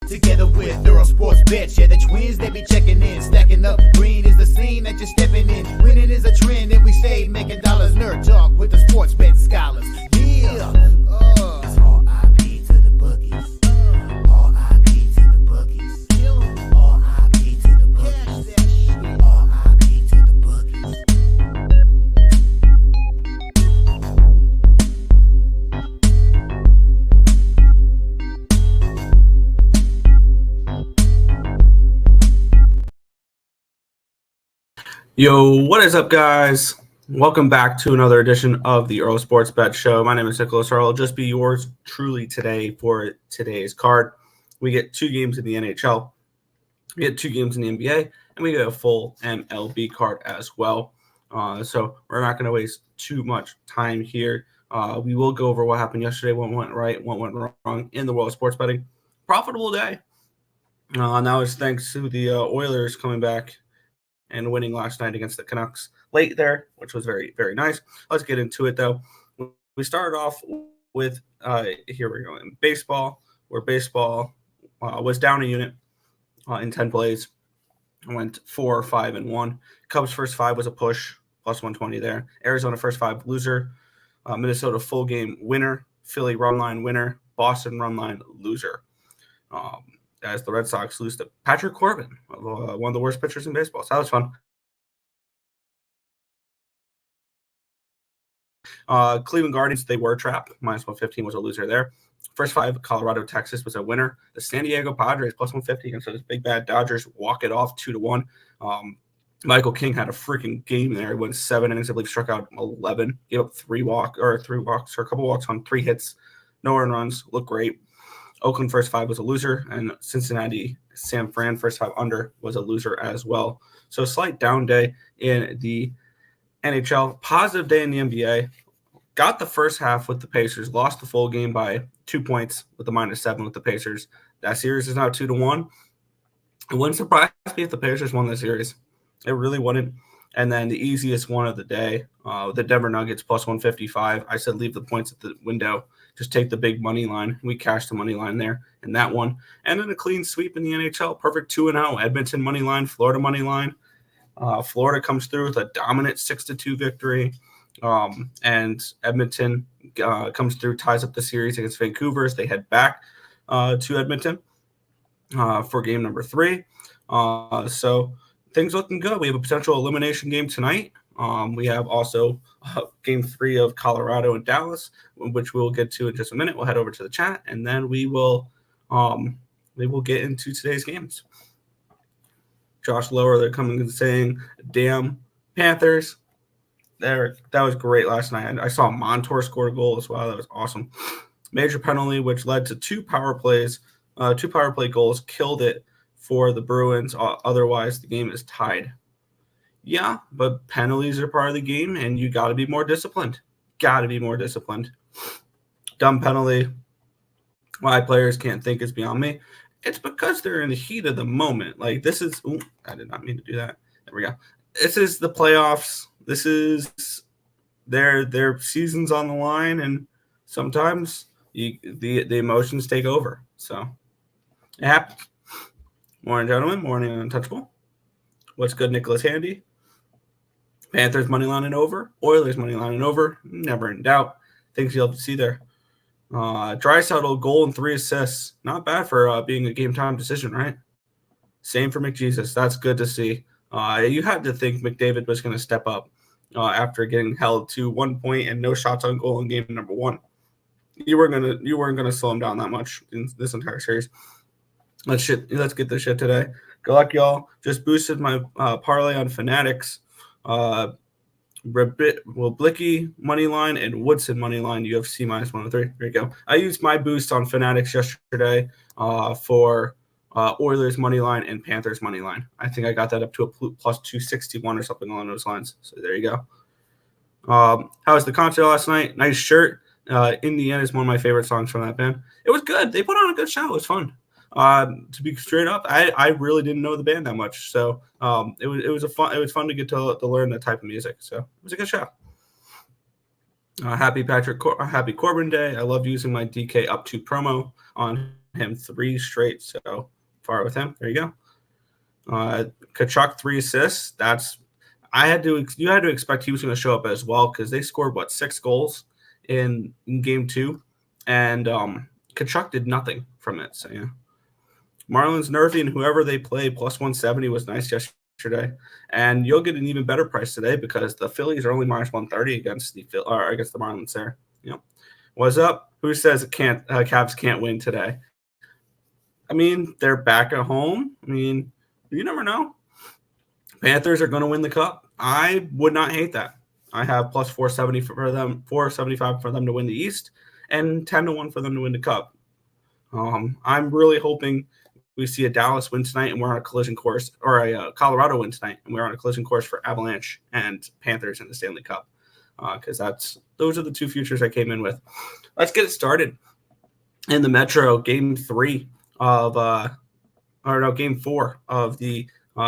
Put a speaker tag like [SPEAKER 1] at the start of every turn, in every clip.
[SPEAKER 1] together with Earle Sports Bets. Yeah, the twins, they be checking in, stacking up. Green is the scene that you're stepping in. Winning is a trend, and we stay making dollars. Nerd talk with the sports bet scholars. Yeah. It's R.I.P. to the bookies. R.I.P. to the bookies. R.I.P. to the bookies. R.I.P. to the bookies.
[SPEAKER 2] Yo, what is up, guys? Welcome back to another edition of the Earle Sports Bet Show. My name is Nicholas Earle. I'll just be yours truly today for today's card. We get 2 games in the NHL, we get 2 games in the NBA, and we get a full MLB card as well. So we're not going to waste too much time here. We will go over what happened yesterday, what went right, what went wrong in the world of sports betting. Profitable day. Now it's thanks to the Oilers coming back and winning last night against the Canucks late there, which was very, very nice. Let's get into it, though. We started off with, here we go, in baseball, where baseball was down a unit in 10 plays. Went 4, 5, and 1. Cubs first 5 was a push, plus 120 there. Arizona first 5, loser. Minnesota full game winner. Philly run line winner. Boston run line loser. As the Red Sox lose to Patrick Corbin, one of the worst pitchers in baseball. So that was fun. Cleveland Guardians, they were trapped. Minus 115 was a loser there. First 5, Colorado, Texas was a winner. The San Diego Padres, plus 150 against those big bad Dodgers, walk it off 2-1. Michael King had a freaking game there. He went 7 innings, I believe, struck out 11. Gave up 3 walks or a couple walks on 3 hits. No earned runs. Looked great. Oakland first 5 was a loser, and Cincinnati, San Fran first 5 under was a loser as well. So slight down day in the NHL. Positive day in the NBA. Got the first half with the Pacers. Lost the full game by 2 points with the -7 with the Pacers. That series is now 2-1. It wouldn't surprise me if the Pacers won the series. It really wouldn't. And then the easiest one of the day, the Denver Nuggets plus 155. I said leave the points at the window. Just take the big money line. We cashed the money line there in that one. And then a clean sweep in the NHL. Perfect 2-0. Edmonton money line, Florida money line. Florida comes through with a dominant 6-2 victory. And Edmonton comes through, ties up the series against Vancouver as they head back to Edmonton for game number 3. So things looking good. We have a potential elimination game tonight. We have also game 3 of Colorado and Dallas, which we'll get to in just a minute. We'll head over to the chat, and then we will get into today's games. Josh Lower, they're coming and saying, damn, Panthers. That was great last night. I saw Montour score a goal as well. That was awesome. Major penalty, which led to 2 power plays. 2 power play goals, killed it for the Bruins. Otherwise, the game is tied. Yeah, but penalties are part of the game, and you got to be more disciplined. Dumb penalty. Why players can't think is beyond me. It's because they're in the heat of the moment. Like, this is – ooh, I did not mean to do that. There we go. This is the playoffs. This is their season's on the line, and sometimes the emotions take over. So it happens. Morning, gentlemen. Morning, Untouchable. What's good, Nicholas Handy? Panthers money line and over. Oilers money line and over. Never in doubt. Things you'll have to see there. Draisaitl, goal and 3 assists. Not bad for being a game-time decision, right? Same for McJesus. That's good to see. You had to think McDavid was going to step up after getting held to 1 point and no shots on goal in game number 1. You weren't gonna slow him down that much in this entire series. Let's get this shit today. Good luck, y'all. Just boosted my parlay on Fanatics. Blicky money line and Woodson money line. UFC -103. There you go. I used my boost on Fanatics yesterday for Oilers money line and Panthers money line. I think I got that up to a plus 261 or something along those lines. So there you go. How was the concert last night? Nice shirt. In the End is one of my favorite songs from that band. It was good. They put on a good show. It was fun. To be straight up, I really didn't know the band that much, so it was fun to get to learn that type of music. So it was a good show. Happy Corbin Day. I love using my DK up 2 promo on him 3 straight. So far with him. There you go. Kachuk 3 assists. You had to expect he was going to show up as well because they scored 6 goals in game 2, and Kachuk did nothing from it. So yeah, Marlins nerfing whoever they play plus 170 was nice yesterday, and you'll get an even better price today because the Phillies are only minus 130 against the Marlins there. What's up? Who says Cavs can't win today? I mean, they're back at home. I mean, you never know. Panthers are going to win the cup. I would not hate that. I have plus 470 for them, 475 for them to win the East, and 10-1 for them to win the cup. I'm really hoping we see a Dallas win tonight and we're on a collision course, or a Colorado win tonight and we're on a collision course for Avalanche and Panthers in the Stanley Cup, because those are the 2 futures I came in with. Let's get it started. In the Metro, game 4 of the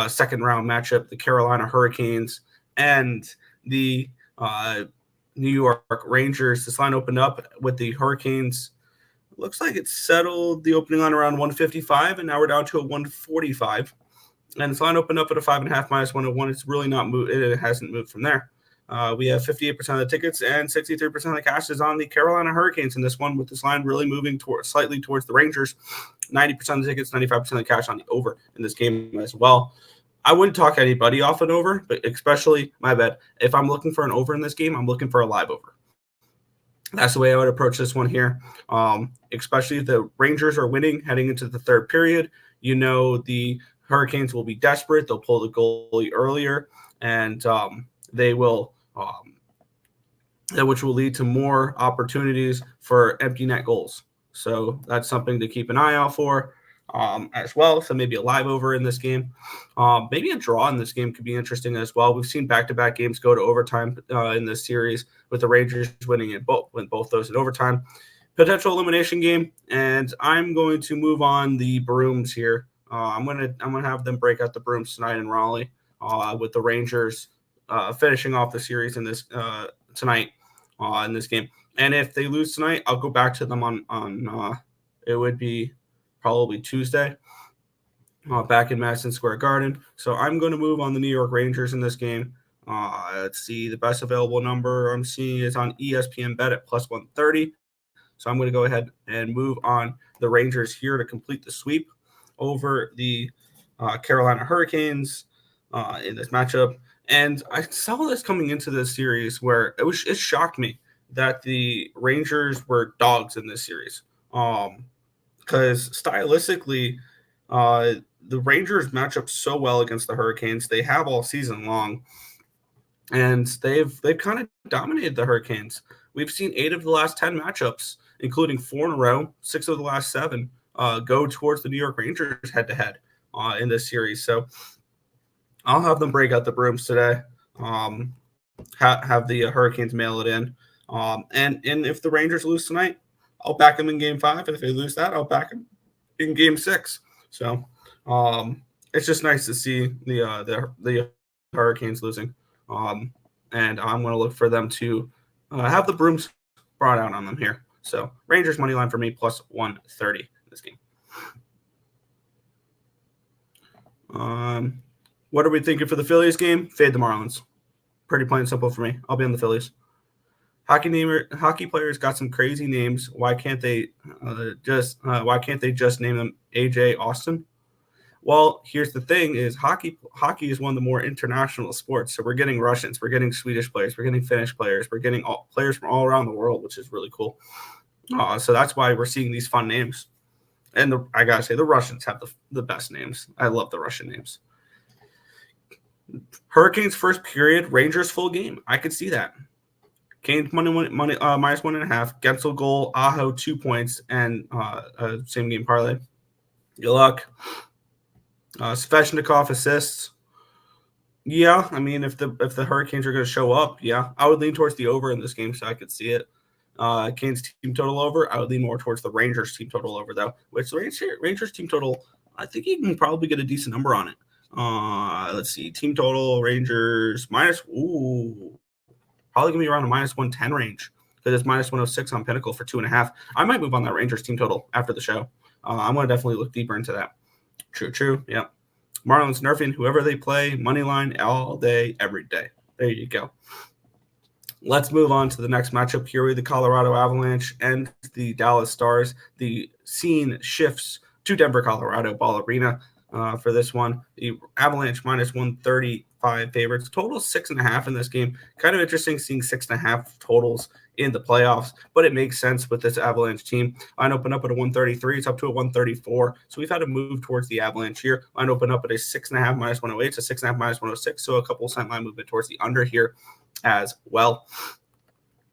[SPEAKER 2] second round matchup, the Carolina Hurricanes and the New York Rangers. This line opened up with the Hurricanes. Looks like it's settled the opening line around 155, and now we're down to a 145. And this line opened up at a 5.5 minus 101. It's really not moved. It hasn't moved from there. We have 58% of the tickets and 63% of the cash is on the Carolina Hurricanes in this one, with this line really moving slightly towards the Rangers. 90% of the tickets, 95% of the cash on the over in this game as well. I wouldn't talk anybody off an over, but especially, my bet, if I'm looking for an over in this game, I'm looking for a live over. That's the way I would approach this one here, especially if the Rangers are winning heading into the third period. The Hurricanes will be desperate. They'll pull the goalie earlier, and they will which will lead to more opportunities for empty net goals. So that's something to keep an eye out for as well. So maybe a live over in this game. Maybe a draw in this game could be interesting as well. We've seen back-to-back games go to overtime in this series, with the Rangers winning both those in overtime. Potential elimination game, and I'm going to move on the Brooms here. I'm gonna have them break out the Brooms tonight in Raleigh, with the Rangers finishing off the series in this tonight in this game. And if they lose tonight, I'll go back to them on it would be probably Tuesday, back in Madison Square Garden. So I'm going to move on the New York Rangers in this game. Let's see, the best available number I'm seeing is on ESPN Bet at plus 130. So I'm going to go ahead and move on the Rangers here to complete the sweep over the Carolina Hurricanes in this matchup. And I saw this coming into this series where it shocked me that the Rangers were dogs in this series. Because stylistically, the Rangers match up so well against the Hurricanes. They have all season long, and they've kind of dominated the Hurricanes. We've seen 8 of the last 10 matchups, including 4 in a row, 6 of the last 7, go towards the New York Rangers head-to-head in this series. So I'll have them break out the Brooms today, have the Hurricanes mail it in. And if the Rangers lose tonight, I'll back them in game 5. And if they lose that, I'll back them in game 6. So it's just nice to see the Hurricanes losing. And I'm going to look for them to have the Brooms brought out on them here. So Rangers money line for me plus 130 in this game. What are we thinking for the Phillies game? Fade the Marlins. Pretty plain and simple for me. I'll be on the Phillies. Hockey players got some crazy names. Why can't they just name them AJ Austin? Well, here's the thing: is hockey is one of the more international sports. So we're getting Russians, we're getting Swedish players, we're getting Finnish players, we're getting players from all around the world, which is really cool. So that's why we're seeing these fun names. And I gotta say, the Russians have the best names. I love the Russian names. Hurricanes first period, Rangers full game. I could see that. Canes money minus 1.5. Gensel goal, Aho 2 points, and same game parlay. Good luck. Svechnikov assists. Yeah, I mean, if the Hurricanes are going to show up, yeah, I would lean towards the over in this game, so I could see it. Canes team total over. I would lean more towards the Rangers team total over, though. Which the Rangers team total, I think you can probably get a decent number on it. Let's see, team total Rangers probably gonna be around a minus 110 range. because it's minus 106 on Pinnacle for 2.5. I might move on that Rangers team total after the show. I'm going to definitely look deeper into that. True. Yeah. Marlins nerfing whoever they play, money line all day, every day. There you go. Let's move on to the next matchup here with the Colorado Avalanche and the Dallas Stars. The scene shifts to Denver, Colorado Ball Arena for this one. The Avalanche minus 135 favorites. Total 6.5 in this game. Kind of interesting seeing 6.5 totals in the playoffs, but it makes sense with this Avalanche team. Line opened up at a 133. It's up to a 134. So we've had to move towards the Avalanche here. Line opened up at a 6.5 minus 108 to 6.5 minus 106. So a couple cent line movement towards the under here as well.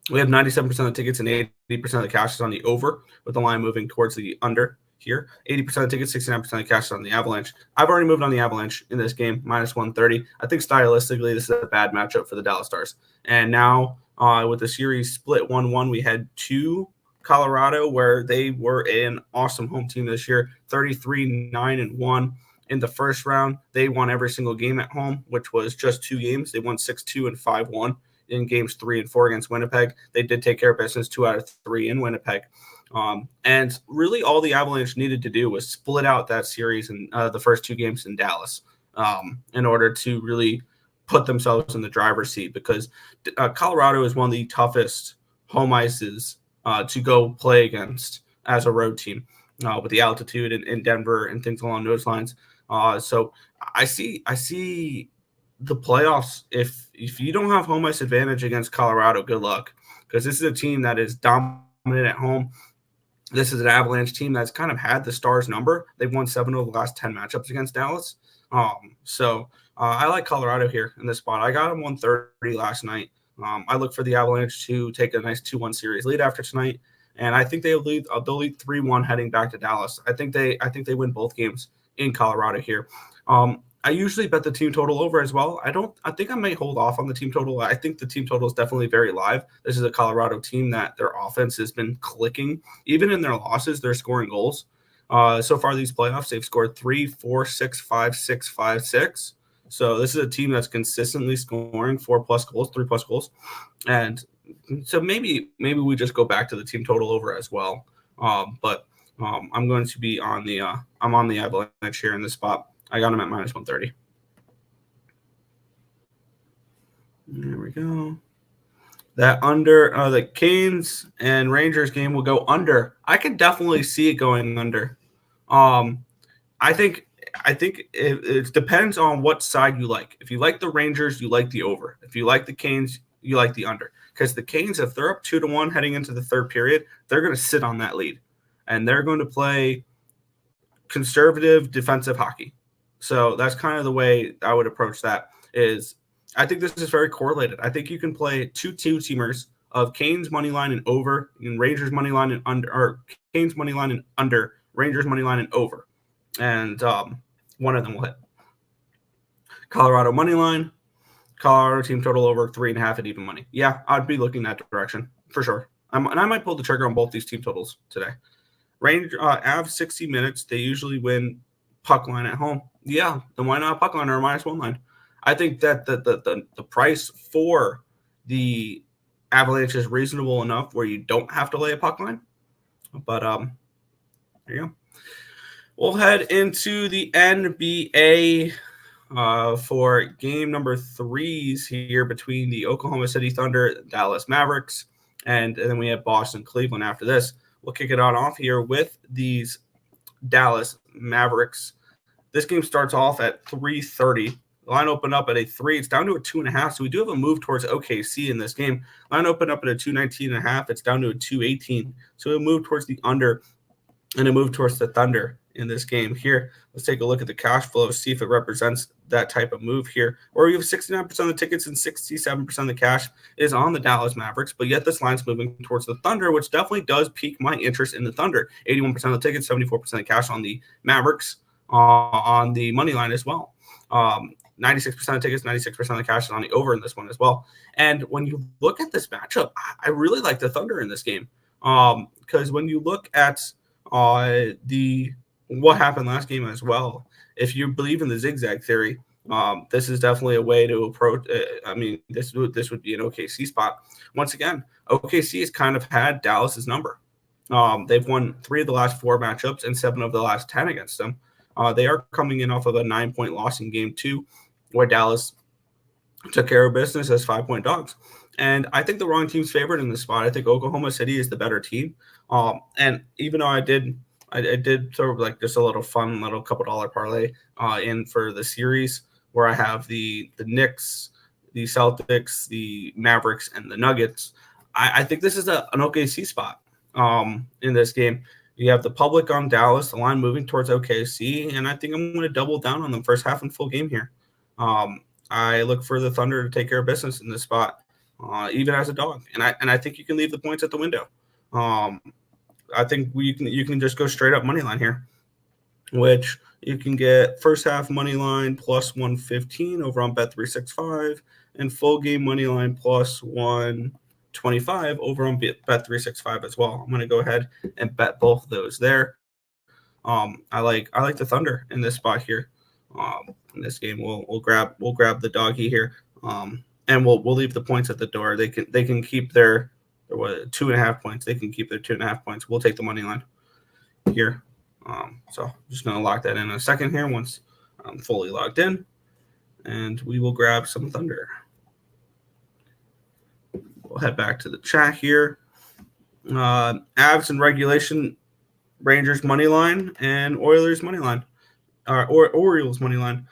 [SPEAKER 2] We have 97% of the tickets and 80% of the cash is on the over, with the line moving towards the under here. 80% of the tickets, 69% of the cash is on the Avalanche. I've already moved on the Avalanche in this game, minus 130. I think stylistically this is a bad matchup for the Dallas Stars. And now with the series split 1-1, we head to Colorado, where they were an awesome home team this year, 33-9-1. In the first round, they won every single game at home, which was just 2 games. They won 6-2 and 5-1 in games 3 and 4 against Winnipeg. They did take care of business 2 out of 3 in Winnipeg. And really all the Avalanche needed to do was split out that series in the first 2 games in Dallas in order to really put themselves in the driver's seat, because Colorado is one of the toughest home ices to go play against as a road team with the altitude in Denver and things along those lines. So I see the playoffs. If you don't have home ice advantage against Colorado, good luck, because this is a team that is dominant at home. This is an Avalanche team that's kind of had the Stars number. They've won 7 of the last 10 matchups against Dallas. So I like Colorado here in this spot. I got them 130 last night. I look for the Avalanche to take a nice 2-1 series lead after tonight, and I think they'll lead 3-1 heading back to Dallas. I think they win both games in Colorado here. I usually bet the team total over as well. I think I might hold off on the team total. I think the team total is definitely very live. This is a Colorado team that their offense has been clicking. Even in their losses, they're scoring goals. So far these playoffs, they've scored 3, 4, 6, 5, 6, 5, 6. So this is a team that's consistently scoring 4+ goals, 3+ goals. And so maybe we just go back to the team total over as well. But I'm going to be on the I'm on the Avalanche here in this spot. I got them at minus 130. There we go. That under the Canes and Rangers game will go under. I could definitely see it going under. I think it depends on what side you like. If you like the Rangers, you like the over. If you like the Canes, you like the under. Because the Canes, if they're up 2-1 heading into the third period, they're going to sit on that lead. And they're going to play conservative defensive hockey. So that's kind of the way I would approach that. Is I think this is very correlated. I think you can play 2 teamers of Canes money line and over, and Rangers money line and under, or Canes money line and under, Rangers money line and over, and one of them will hit. Colorado money line, Colorado team total over 3.5 at even money. Yeah, I'd be looking that direction for sure. And I might pull the trigger on both these team totals today. Avs 60 minutes. They usually win puck line at home. Yeah, then why not puck line or a -1 line? I think that the price for the Avalanche is reasonable enough where you don't have to lay a puck line. But there you go. We'll head into the NBA for game number 3s here between the Oklahoma City Thunder, Dallas Mavericks, and then we have Boston, Cleveland after this. We'll kick it on off here with these Dallas Mavericks. This game starts off at 3:30. The line opened up at a 3. It's down to a 2.5. So we do have a move towards OKC in this game. Line opened up at a 219.5. It's down to a 218. So a move towards the under and a move towards the Thunder in this game here. Let's take a look at the cash flow, see if it represents that type of move here. Or you have 69% of the tickets and 67% of the cash is on the Dallas Mavericks, but yet this line's moving towards the Thunder, which definitely does pique my interest in the Thunder. 81% of the tickets, 74% of the cash on the Mavericks on the money line as well. 96% of tickets, 96% of the cash is on the over in this one as well. And when you look at this matchup, I really like the Thunder in this game. Because when you look at what happened last game as well, if you believe in the zigzag theory, This is definitely a way to approach. I mean, this would be an OKC spot. Once again, OKC has kind of had Dallas's number. They've won 3 of the last 4 matchups and 7 of the last 10 against them. They are coming in off of a 9-point loss in Game 2, where Dallas took care of business as 5-point dogs. And I think the wrong team's favored in this spot. I think Oklahoma City is the better team. And even though I did sort of like just a little fun little couple dollar parlay in for the series, where I have the Knicks, the Celtics, the Mavericks, and the Nuggets. I think this is an OKC spot in this game. You have the public on Dallas, the line moving towards OKC, and I think I'm going to double down on them first half and full game here. I look for the Thunder to take care of business in this spot, even as a dog, and I think you can leave the points at the window. I think you can just go straight up money line here, which you can get first half money line plus 115 over on Bet365 and full game money line plus 125 over on Bet365 as well. I'm going to go ahead and bet both of those there. I like the Thunder in this spot here. In this game, we'll grab the doggy here, and we'll leave the points at the door. They can keep their 2.5 points. They can keep their 2.5 points. We'll take the money line here. So I'm just going to lock that in a second here once I'm fully logged in, and we will grab some Thunder. We'll head back to the chat here. Avs and regulation, Rangers money line, and Oilers money line, or Orioles money line.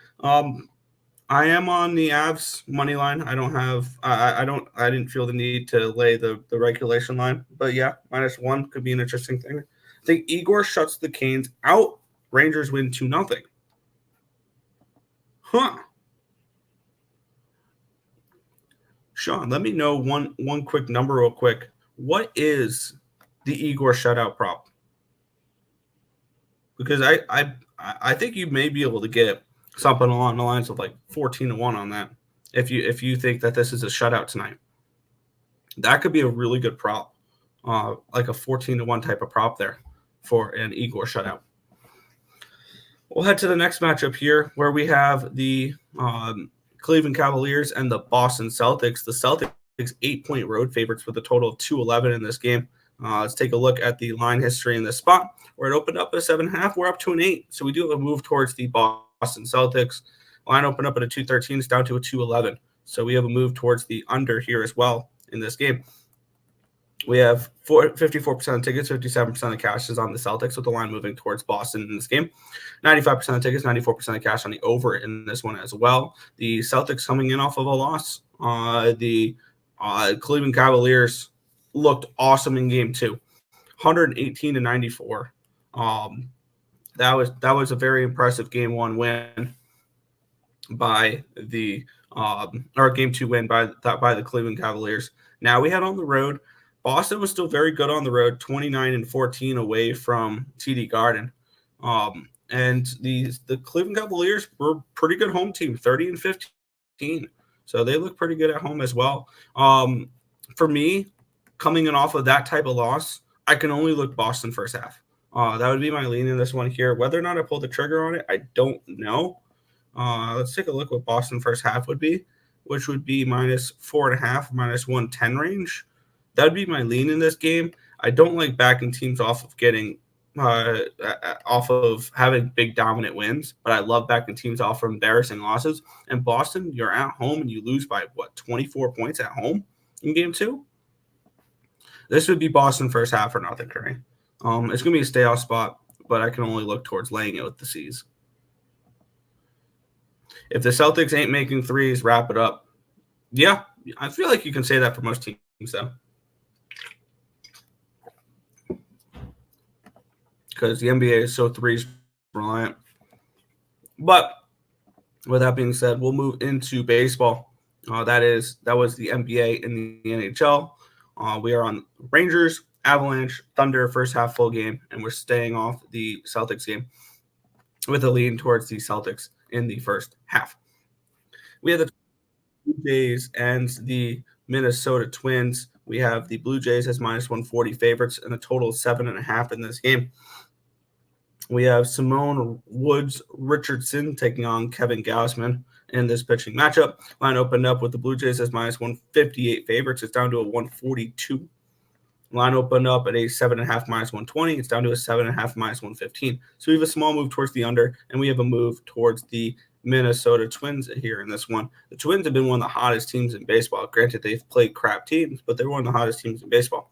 [SPEAKER 2] I am on the Avs money line. I don't have. I didn't feel the need to lay the regulation line, but yeah, -1 could be an interesting thing. I think Igor shuts the Canes out. Rangers win 2-0. Huh. Sean, let me know one quick number real quick. What is the Igor shutout prop? Because I think you may be able to get something along the lines of like 14-1 on that. If you think that this is a shutout tonight, that could be a really good prop, like a 14-1 type of prop there for an Igor shutout. We'll head to the next matchup here, where we have the Cleveland Cavaliers and the Boston Celtics. The Celtics 8-point road favorites with a total of 211 in this game. Let's take a look at the line history in this spot, where it opened up at 7.5. We're up to an 8, so we do have a move towards the Boston Celtics. Line opened up at a 213. It's down to a 211, so we have a move towards the under here as well in this game. We have 54% of tickets, 57% of cash is on the Celtics, with the line moving towards Boston in this game. 95% of tickets, 94% of cash on the over in this one as well. The Celtics coming in off of a loss. The Cleveland Cavaliers looked awesome in Game 2, 118-94. That was a very impressive Game 1 win by the or Game 2 win by the Cleveland Cavaliers. Now we head on the road. Boston was still very good on the road, 29-14 away from TD Garden. And the Cleveland Cavaliers were a pretty good home team, 30-15. So they look pretty good at home as well. For me, coming in off of that type of loss, I can only look Boston first half. That would be my lean in this one here. Whether or not I pull the trigger on it, I don't know. Let's take a look what Boston first half would be, which would be -4.5, -110 range. That would be my lean in this game. I don't like backing teams off of getting off of having big dominant wins, but I love backing teams off of embarrassing losses. And Boston, you're at home and you lose by 24 points at home in Game 2. This would be Boston first half or nothing, Curry. It's going to be a stay off spot, but I can only look towards laying it with the C's. If the Celtics ain't making threes, wrap it up. Yeah, I feel like you can say that for most teams, though. Because the NBA is so threes reliant. But with that being said, we'll move into baseball. That was the NBA and the NHL. We are on Rangers, Avalanche, Thunder, first half full game, and we're staying off the Celtics game with a lean towards the Celtics in the first half. We have the Blue Jays and the Minnesota Twins. We have the Blue Jays as -140 favorites and a total of 7.5 in this game. We have Simone Woods Richardson taking on Kevin Gausman. in this pitching matchup. Line opened up with the Blue Jays as minus 158 favorites. It's down to a 142. Line opened up at a 7.5 minus 120. It's down to a 7.5 minus 115. So we have a small move towards the under, and we have a move towards the Minnesota Twins here in this one. The Twins have been one of the hottest teams in baseball. Granted, they've played crap teams, but they're one of the hottest teams in baseball.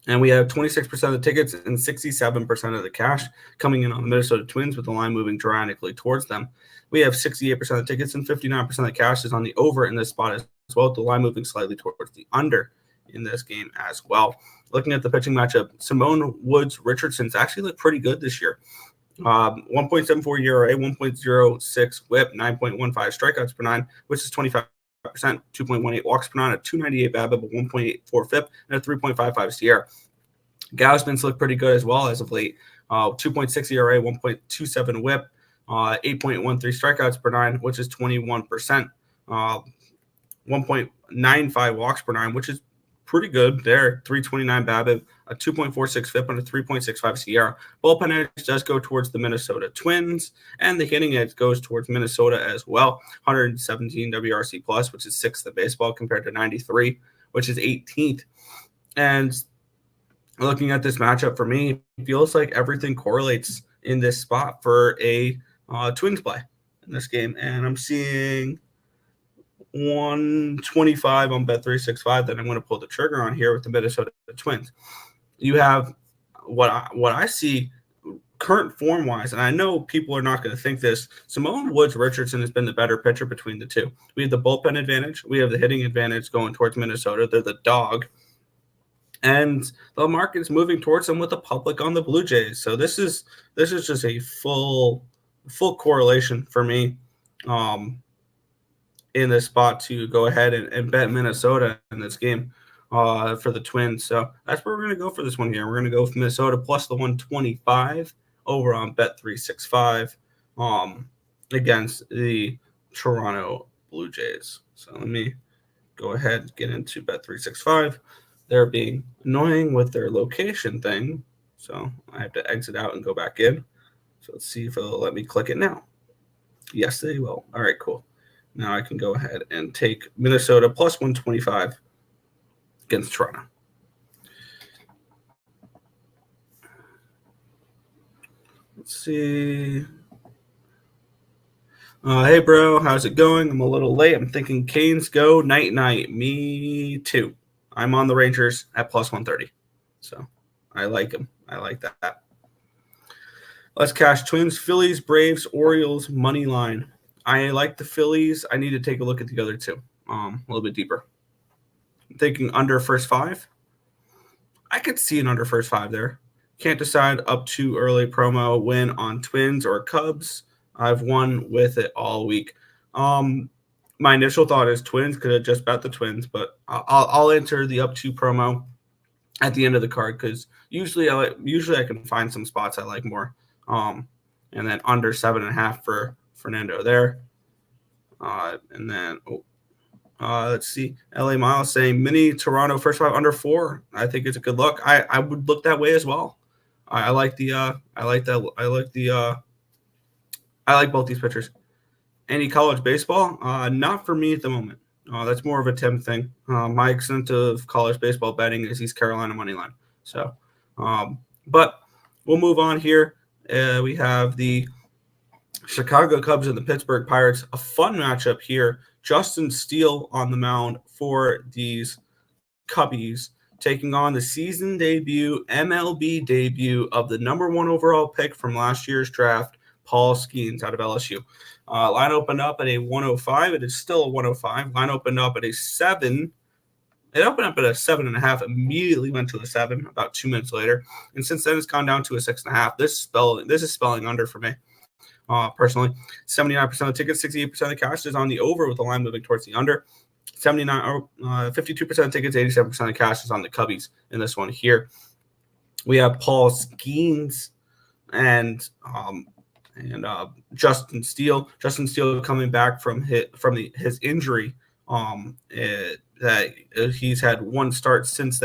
[SPEAKER 2] And we have 26% of the tickets and 67% of the cash coming in on the Minnesota Twins, with the line moving dramatically towards them. We have 68% of the tickets and 59% of the cash is on the over in this spot as well, with the line moving slightly towards the under in this game as well. Looking at the pitching matchup, Simone Woods Richardson's actually looked pretty good this year. 1.74 ERA, 1.06 WHIP, 9.15 strikeouts per nine, which is 25%, 2.18 walks per nine, a 298 BABIP, a 1.84 FIP, and a 3.55 SIERA. Gausman's looked pretty good as well as of late. 2.6 ERA, 1.27 WHIP, 8.13 strikeouts per nine, which is 21%. 1.95 walks per nine, which is pretty good there. 329 BABIP, a 2.46 FIP, and a 3.65 SIERA. Bullpen edge does go towards the Minnesota Twins, and the hitting edge goes towards Minnesota as well. 117 WRC plus, which is 6th in baseball, compared to 93, which is 18th. And looking at this matchup, for me, it feels like everything correlates in this spot for a Twins play in this game. And I'm seeing 125 on Bet365 that I'm going to pull the trigger on here with the Minnesota Twins. You have what I see current form wise, and I know people are not going to think this. Simone Woods Richardson has been the better pitcher between the two. We have the bullpen advantage. We have the hitting advantage going towards Minnesota. They're the dog. And the market's moving towards them with the public on the Blue Jays. So this is just a full correlation for me. In this spot to go ahead and bet Minnesota in this game for the Twins. So that's where we're going to go for this one here. We're going to go with Minnesota plus the 125 over on Bet365 against the Toronto Blue Jays. So let me go ahead and get into Bet365. They're being annoying with their location thing, so I have to exit out and go back in. So let's see if they'll let me click it now. Yes, they will. All right, cool. Now I can go ahead and take Minnesota plus 125 against Toronto. Let's see. Hey, bro, how's it going? I'm a little late. I'm thinking Canes go night-night. Me too. I'm on the Rangers at plus 130. So I like them. I like that. Let's cash Twins, Phillies, Braves, Orioles, money line. I like the Phillies. I need to take a look at the other two a little bit deeper. I'm thinking under first five. I could see an under first five there. Can't decide up to early promo win on Twins or Cubs. I've won with it all week. My initial thought is Twins. Could have just bet the Twins, but I'll enter the up to promo at the end of the card because usually I can find some spots I like more. And then under 7.5 for Fernando there. And then let's see. LA Miles saying mini Toronto first five under 4. I think it's a good look. I would look that way as well. I like both these pitchers. Any college baseball? Not for me at the moment. That's more of a Tim thing. My extent of college baseball betting is East Carolina money line. So, but we'll move on here. We have the Chicago Cubs and the Pittsburgh Pirates. A fun matchup here. Justin Steele on the mound for these Cubbies, taking on the season debut, MLB debut of the number 1 overall pick from last year's draft, Paul Skeens out of LSU. Line opened up at a 105. It is still a 105. Line opened up at a 7. It opened up at a 7.5. Immediately went to a 7 about 2 minutes later, and since then it's gone down to a 6.5. This is spelling under for me. Personally, 79% of the tickets, 68% of the cash is on the over with the line moving towards the under. 52% of tickets, 87% of the cash is on the Cubbies in this one here. We have Paul Skeens and Justin Steele. Justin Steele coming back from his injury. That he's had one start since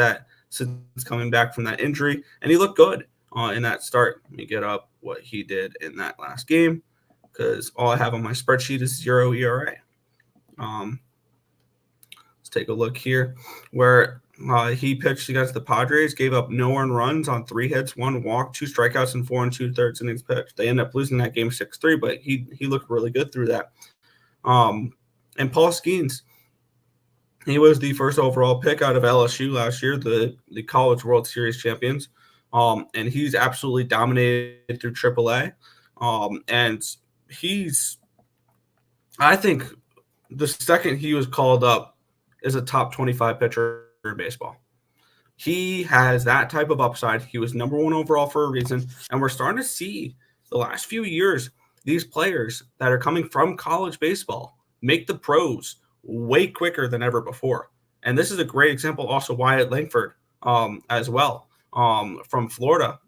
[SPEAKER 2] coming back from that injury, and he looked good in that start. Let me get up what he did in that last game. because all I have on my spreadsheet is 0 ERA. Let's take a look here where he pitched against the Padres, gave up no earned runs on 3 hits, 1 walk, 2 strikeouts, and 4 2/3 innings pitched. They ended up losing that game 6-3, but he looked really good through that. And Paul Skeens, he was the first overall pick out of LSU last year, the College World Series champions. And he's absolutely dominated through AAA. And I think the second he was called up is a top 25 pitcher in baseball. He has that type of upside. He was number 1 overall for a reason. And we're starting to see the last few years, these players that are coming from college baseball make the pros way quicker than ever before. And this is a great example also Wyatt Langford as well from Florida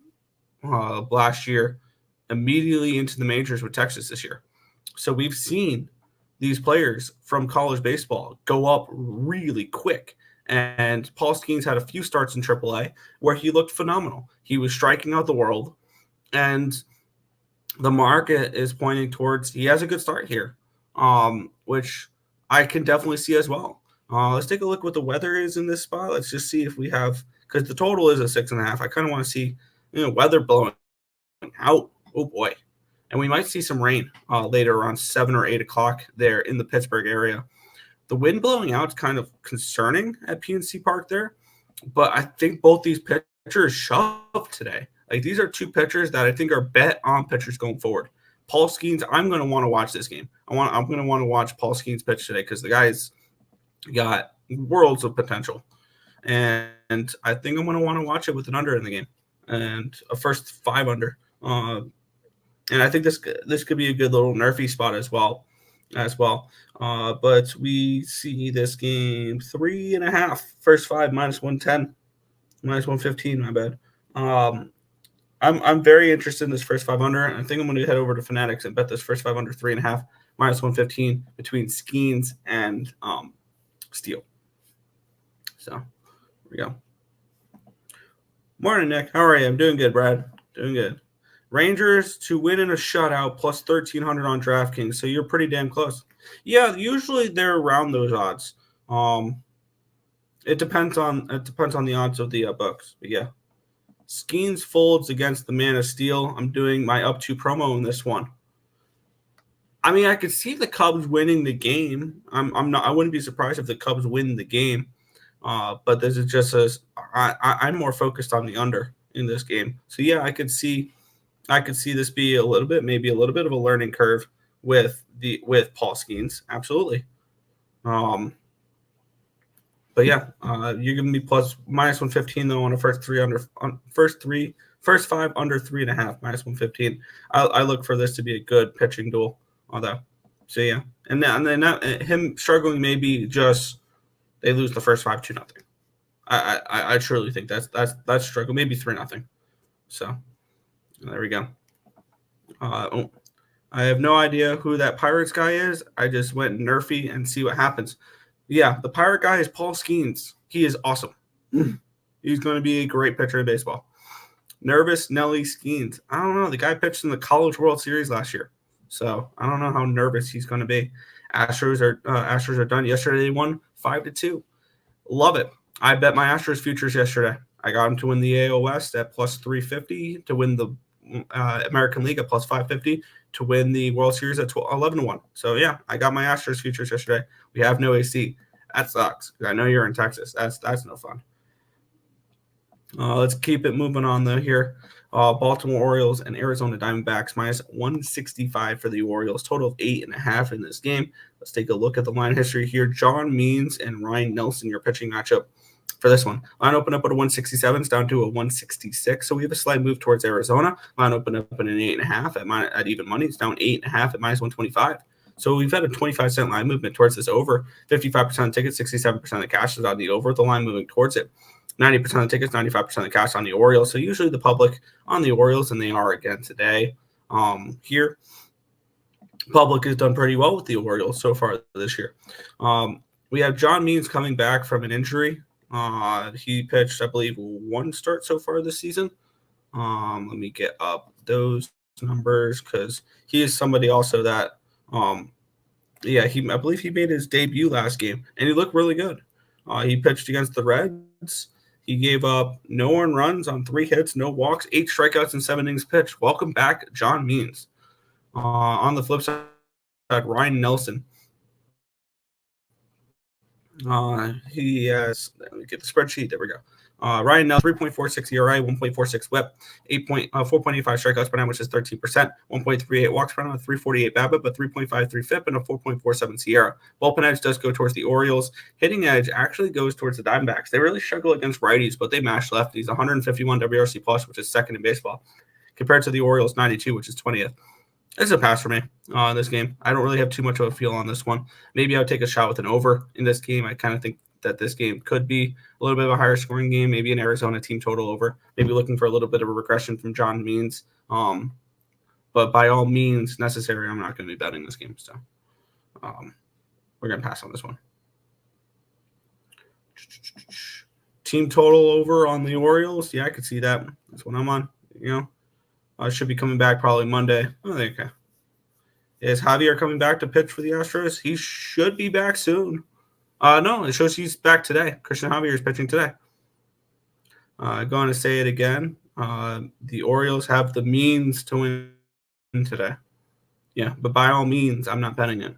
[SPEAKER 2] last year, immediately into the majors with Texas this year. So we've seen these players from college baseball go up really quick. And Paul Skeens had a few starts in AAA where he looked phenomenal. He was striking out the world. And the market is pointing towards he has a good start here, which I can definitely see as well. Let's take a look what the weather is in this spot. Let's just see if we have, because the total is a 6.5. I kind of want to see, weather blowing out. Oh boy. And we might see some rain later around 7 or 8 o'clock there in the Pittsburgh area. The wind blowing out is kind of concerning at PNC Park there, but I think both these pitchers shoved today. Like, these are 2 pitchers that I think are bet on pitchers going forward. Paul Skeens, I'm going to want to watch this game. I'm going to want to watch Paul Skeens pitch today because the guy's got worlds of potential. And I think I'm going to want to watch it with an under in the game and a first 5 under. And I think this could be a good little nerfy spot as well. But we see this game 3.5, first 5 -110, -115. My bad. I'm very interested in this first 5 under. And I think I'm going to head over to Fanatics and bet this first 5 under 3.5 -115 between Skeens and Steele. So here we go. Morning, Nick. How are you? I'm doing good, Brad. Doing good. Rangers to win in a shutout plus 1,300 on DraftKings. So you're pretty damn close. Yeah, usually they're around those odds. It depends on the odds of the books. But yeah, Skeens folds against the Man of Steel. I'm doing my up to promo in this one. I mean, I could see the Cubs winning the game. I wouldn't be surprised if the Cubs win the game. But this is just I'm more focused on the under in this game. So yeah, I could see this be maybe a little bit of a learning curve with Paul Skeens. Absolutely. But yeah, you're giving me plus -115 though on the first 5 under 3.5 -115. I look for this to be a good pitching duel. Although, so yeah, and then him struggling maybe just they lose the first 5-0. I truly think that's struggle, maybe 3-0. So there we go. I have no idea who that Pirates guy is. I just went nerfy and see what happens. Yeah, the Pirate guy is Paul Skeens. He is awesome. He's going to be a great pitcher in baseball. Nervous Nelly Skeens. I don't know. The guy pitched in the College World Series last year. So I don't know how nervous he's going to be. Astros are done. Yesterday they won 5-2. Love it. I bet my Astros futures yesterday. I got them to win the AL West at plus 350, to win the American League at plus 550, to win the World Series at 11-1. So yeah, I got my Astros futures yesterday. We have no AC. That sucks. I know you're in Texas. That's no fun. Let's keep it moving on though here. Baltimore Orioles and Arizona Diamondbacks -165 for the Orioles. Total of 8.5 in this game. Let's take a look at the line history here. John Means and Ryan Nelson, your pitching matchup for this one. Line opened up at a 167. It's down to a 166. So we have a slight move towards Arizona. Line opened up at an 8.5 at even money. It's down 8.5 at -125. So we've had a 25-cent line movement towards this over. 55% of tickets, 67% of the cash is on the over. The line moving towards it. 90% of the tickets, 95% of the cash on the Orioles. So usually the public on the Orioles, and they are again today. Here, public has done pretty well with the Orioles so far this year. We have John Means coming back from an injury. He pitched, I believe, 1 start so far this season. Let me get up those numbers because he is somebody also that, I believe he made his debut last game, and he looked really good. He pitched against the Reds. He gave up no earned runs on 3 hits, no walks, 8 strikeouts, and 7 innings pitched. Welcome back, John Means. On the flip side, Ryan Nelson. He has, let me get the spreadsheet. There we go. Ryan Nelson, 3.46 ERA, 1.46 whip, 4.85 strikeouts per nine, which is 13%, 1.38 walks per nine, 3.48 BABIP, but 3.53 FIP, and a 4.47 SIERA. Bullpen edge does go towards the Orioles. Hitting edge actually goes towards the Diamondbacks. They really struggle against righties, but they mash lefties. 151 WRC plus, which is second in baseball, compared to the Orioles 92, which is 20th. It's a pass for me in this game. I don't really have too much of a feel on this one. Maybe I would take a shot with an over in this game. I kind of think that this game could be a little bit of a higher scoring game, maybe an Arizona team total over, maybe looking for a little bit of a regression from John Means. But by all means necessary, I'm not going to be betting this game. So we're going to pass on this one. Team total over on the Orioles. Yeah, I could see that. That's what I'm on. Should be coming back probably Monday. Oh, there you go. Is Javier coming back to pitch for the Astros? He should be back soon. No, it shows he's back today. Christian Javier is pitching today. Going to say it again. The Orioles have the means to win today. Yeah, but by all means, I'm not betting it.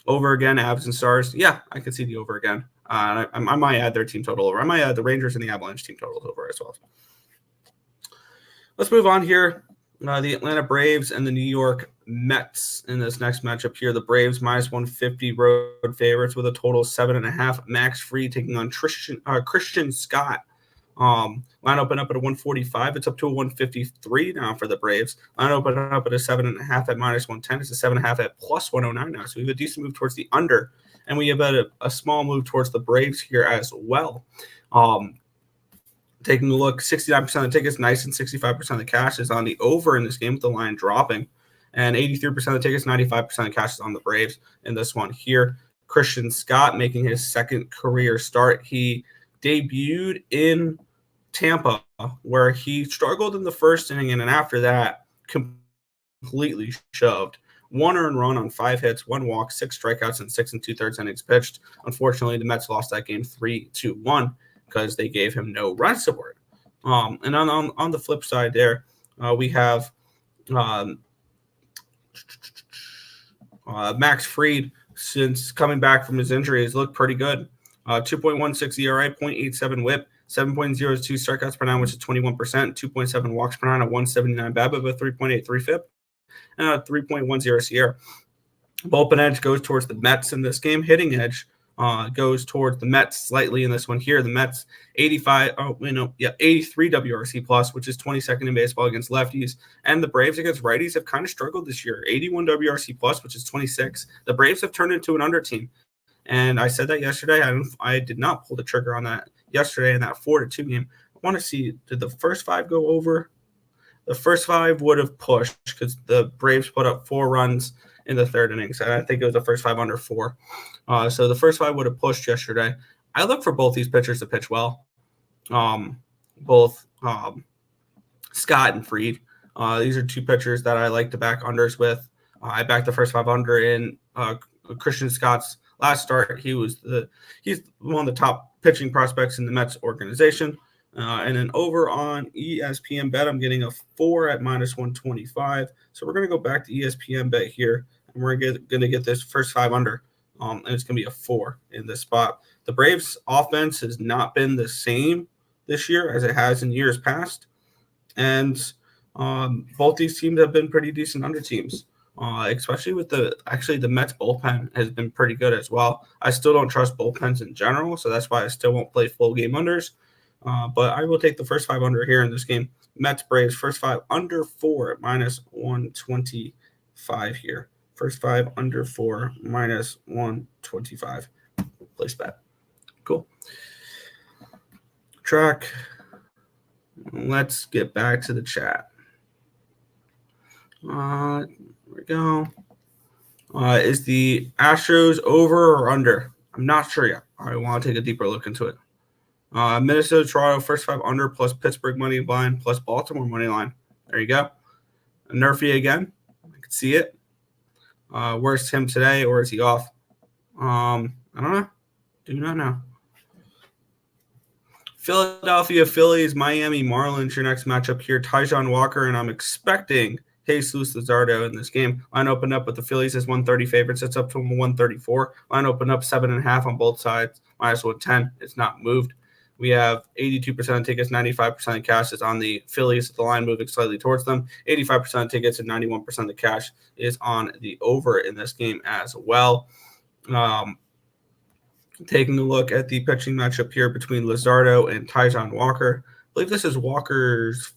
[SPEAKER 2] Over again, Avs and Stars. Yeah, I could see the over again. I might add their team total over. I might add the Rangers and the Avalanche team totals over as well. Let's move on here. The Atlanta Braves and the New York Mets in this next matchup here. The Braves minus 150 road favorites with a total of 7.5. Max Fried taking on Christian Scott. Line open up at a 145. It's up to a 153 now for the Braves. Line open up at a 7.5 at minus 110. It's a 7.5 at plus 109 now. So we have a decent move towards the under, and we have a small move towards the Braves here as well. Taking a look, 69% of the tickets, nice, and 65% of the cash is on the over in this game with the line dropping. And 83% of the tickets, 95% of the cash is on the Braves in this one here. Christian Scott making his second career start. He debuted in Tampa, where he struggled in the first inning, and then after that, completely shoved. 1 earned run on 5 hits, 1 walk, 6 strikeouts, and 6 2/3 innings pitched. Unfortunately, the Mets lost that game 3-1. Because they gave him no run support. And on the flip side there, we have Max Fried, since coming back from his injury, has looked pretty good. 2.16 ERA, 0.87 whip, 7.02 strikeouts per nine, which is 21%, 2.7 walks per nine, a 179 BABIP, a 3.83 FIP, and a 3.10 SIERA. Bullpen edge goes towards the Mets in this game. Hitting edge goes towards the Mets slightly in this one here. The Mets 83 WRC plus, which is 22nd in baseball against lefties, and the Braves against righties have kind of struggled this year. 81 WRC plus, which is 26. The Braves have turned into an under team, and I said that yesterday. I did not pull the trigger on that yesterday in that 4-2 game. I want to see, did the first 5 go over? The first 5 would have pushed because the Braves put up 4 runs in the third innings. And I think it was the first 5 under 4. So the first 5 would have pushed yesterday. I look for both these pitchers to pitch well. Both Scott and Fried. These are 2 pitchers that I like to back unders with. I backed the first 5 under in Christian Scott's last start. He's one of the top pitching prospects in the Mets organization. And then over on ESPN Bet, I'm getting a 4 at minus 125. So we're going to go back to ESPN Bet here, and we're going to get this first 5 under, and it's going to be a 4 in this spot. The Braves' offense has not been the same this year as it has in years past, and both these teams have been pretty decent under teams, especially with the Mets bullpen has been pretty good as well. I still don't trust bullpens in general, so that's why I still won't play full game unders. But I will take the first 5 under here in this game. Mets Braves, first 5 under 4 at minus 125 here. First 5 under 4 minus 125. Place bet. Cool. Track. Let's get back to the chat. There we go. Is the Astros over or under? I'm not sure yet. I want to take a deeper look into it. Minnesota, Toronto, first 5 under plus Pittsburgh money line plus Baltimore money line. There you go. Nerfy again. I can see it. Where's Tim today, or is he off? I don't know. Do not know. Philadelphia Phillies, Miami Marlins, your next matchup here. Taijuan Walker, and I'm expecting Jesus Luzardo in this game. Line opened up with the Phillies as 130 favorites. It's up to 134. Line opened up 7.5 on both sides, minus 110. It's not moved. We have 82% of tickets, 95% of cash is on the Phillies. The line moving slightly towards them. 85% of tickets and 91% of the cash is on the over in this game as well. Taking a look at the pitching matchup here between Luzardo and Taijuan Walker. I believe this is Walker's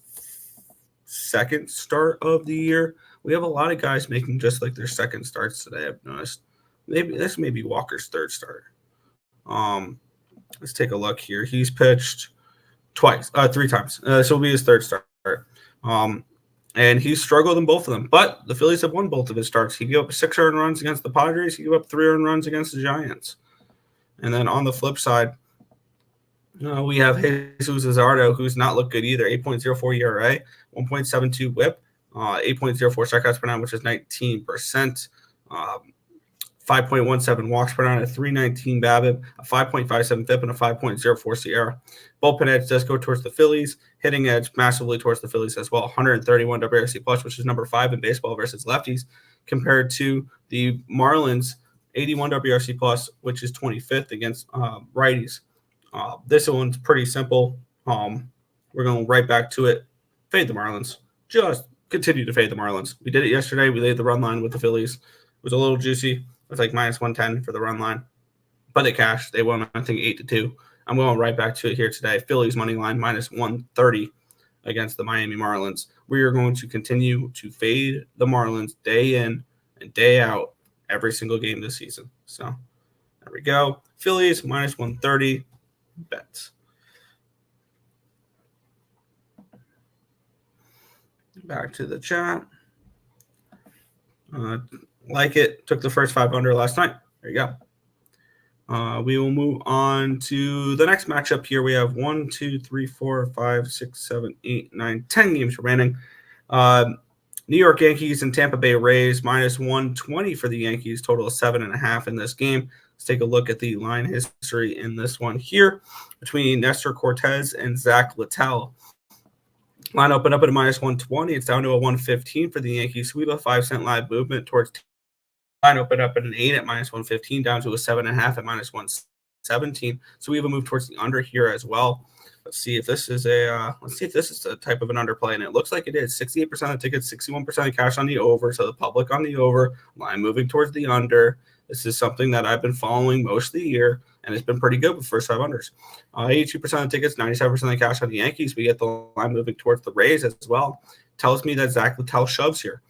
[SPEAKER 2] second start of the year. We have a lot of guys making just like their second starts today, I've noticed. Maybe this may be Walker's third start. Let's take a look here. He's pitched three times. So it'll be his third start. And he's struggled in both of them. But the Phillies have won both of his starts. He gave up 6 earned runs against the Padres. He gave up 3 earned runs against the Giants. And then on the flip side, we have Jesus Luzardo, who's not looked good either. 8.04 ERA, 1.72 WHIP, 8.04 strikeouts per nine, which is 19%. 5.17 walks per nine, a 3.19 BABIP, a 5.57 FIP, and a 5.04 SIERA. Bullpen edge does go towards the Phillies. Hitting edge massively towards the Phillies as well. 131 WRC plus, which is number 5 in baseball versus lefties, compared to the Marlins, 81 WRC plus, which is 25th against righties. This one's pretty simple. We're going right back to it. Fade the Marlins. Just continue to fade the Marlins. We did it yesterday. We laid the run line with the Phillies. It was a little juicy. It was like minus 110 for the run line. But they cashed. They won, I think, 8-2. I'm going right back to it here today. Phillies money line minus 130 against the Miami Marlins. We are going to continue to fade the Marlins day in and day out every single game this season. So there we go. Phillies minus 130 bets. Back to the chat. Like it. Took the first 5 under last night. There you go. We will move on to the next matchup here. We have 1, 2, 3, 4, 5, 6, 7, 8, 9, 10 games remaining. New York Yankees and Tampa Bay Rays, minus 120 for the Yankees, total of 7.5 in this game. Let's take a look at the line history in this one here between Nestor Cortez and Zach Littell. Line opened up at a minus 120. It's down to a 115 for the Yankees. We have a 5-cent live movement towards. Line opened up at an 8 at minus 115, down to a 7.5 at minus 117. So we have a move towards the under here as well. Let's see if this is a type of an underplay, and it looks like it is. 68% of tickets, 61% of cash on the over. So the public on the over, line moving towards the under. This is something that I've been following most of the year, and it's been pretty good with first 5 unders. 82% of tickets, 97% of cash on the Yankees. We get the line moving towards the Rays as well. Tells me that Zach Littell shoves here.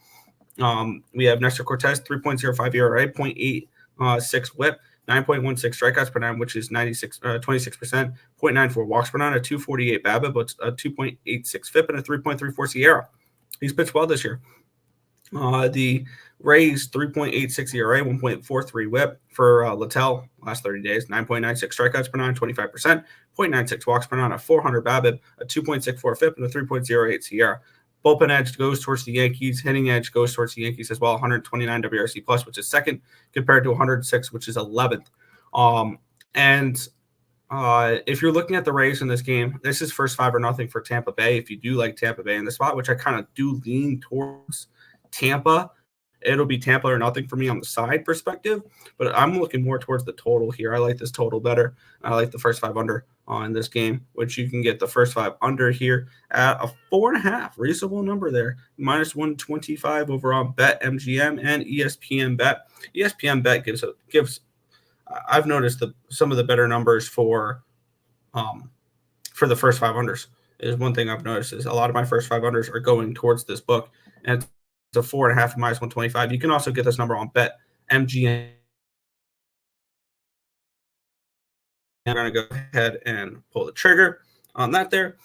[SPEAKER 2] We have Nestor Cortez, 3.05 ERA, 0.86 WHIP, 9.16 strikeouts per nine, which is 26%, 0.94 walks per nine, a 2.48 BABIP, but a 2.86 FIP, and a 3.34 SIERA. He's pitched well this year. The Rays, 3.86 ERA, 1.43 WHIP for Littell last 30 days, 9.96 strikeouts per nine, 25%, 0.96 walks per nine, a 400 BABIP, a 2.64 FIP, and a 3.08 SIERA. Bullpen edge goes towards the Yankees. Hitting edge goes towards the Yankees as well. 129 WRC plus, which is second, compared to 106, which is 11th. If you're looking at the Rays in this game, this is first 5 or nothing for Tampa Bay. If you do like Tampa Bay in the spot, which I kind of do lean towards Tampa, it'll be Tampa or nothing for me on the side perspective. But I'm looking more towards the total here. I like this total better. I like the first 5 under in this game, which you can get the first 5 under here at a 4.5, reasonable number there, minus 125 over on Bet MGM and ESPN Bet. ESPN Bet gives. I've noticed some of the better numbers for the first 5 unders. Is one thing I've noticed is a lot of my first 5 unders are going towards this book, and it's a 4.5 minus 125. You can also get this number on Bet MGM. I'm going to go ahead and pull the trigger on that there.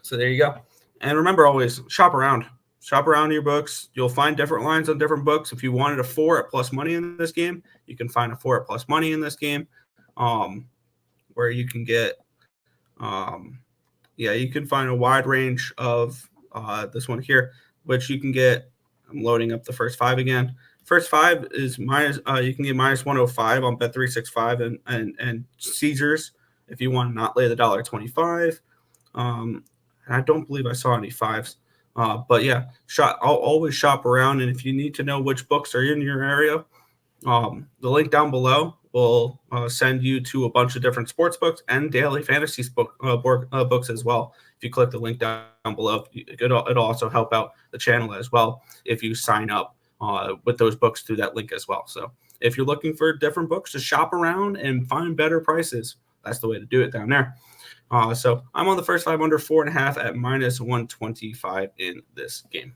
[SPEAKER 2] So there you go. And remember, always shop around. Shop around your books. You'll find different lines on different books. If you wanted a 4 at plus money in this game, you can find a 4 at plus money in this game, where you can get, you can find a wide range of this one here. which you can get. I'm loading up the first 5 again. First 5 is minus. You can get minus 105 on Bet365 and Caesars if you want to not lay the $1.25. And I don't believe I saw any 5s. But yeah, I'll always shop around, and if you need to know which books are in your area, the link down below will send you to a bunch of different sports books and daily fantasy books as well. If you click the link down below, it'll also help out the channel as well if you sign up with those books through that link as well. So if you're looking for different books to shop around and find better prices, that's the way to do it down there. So I'm on the first 5 under 4.5 at minus 125 in this game.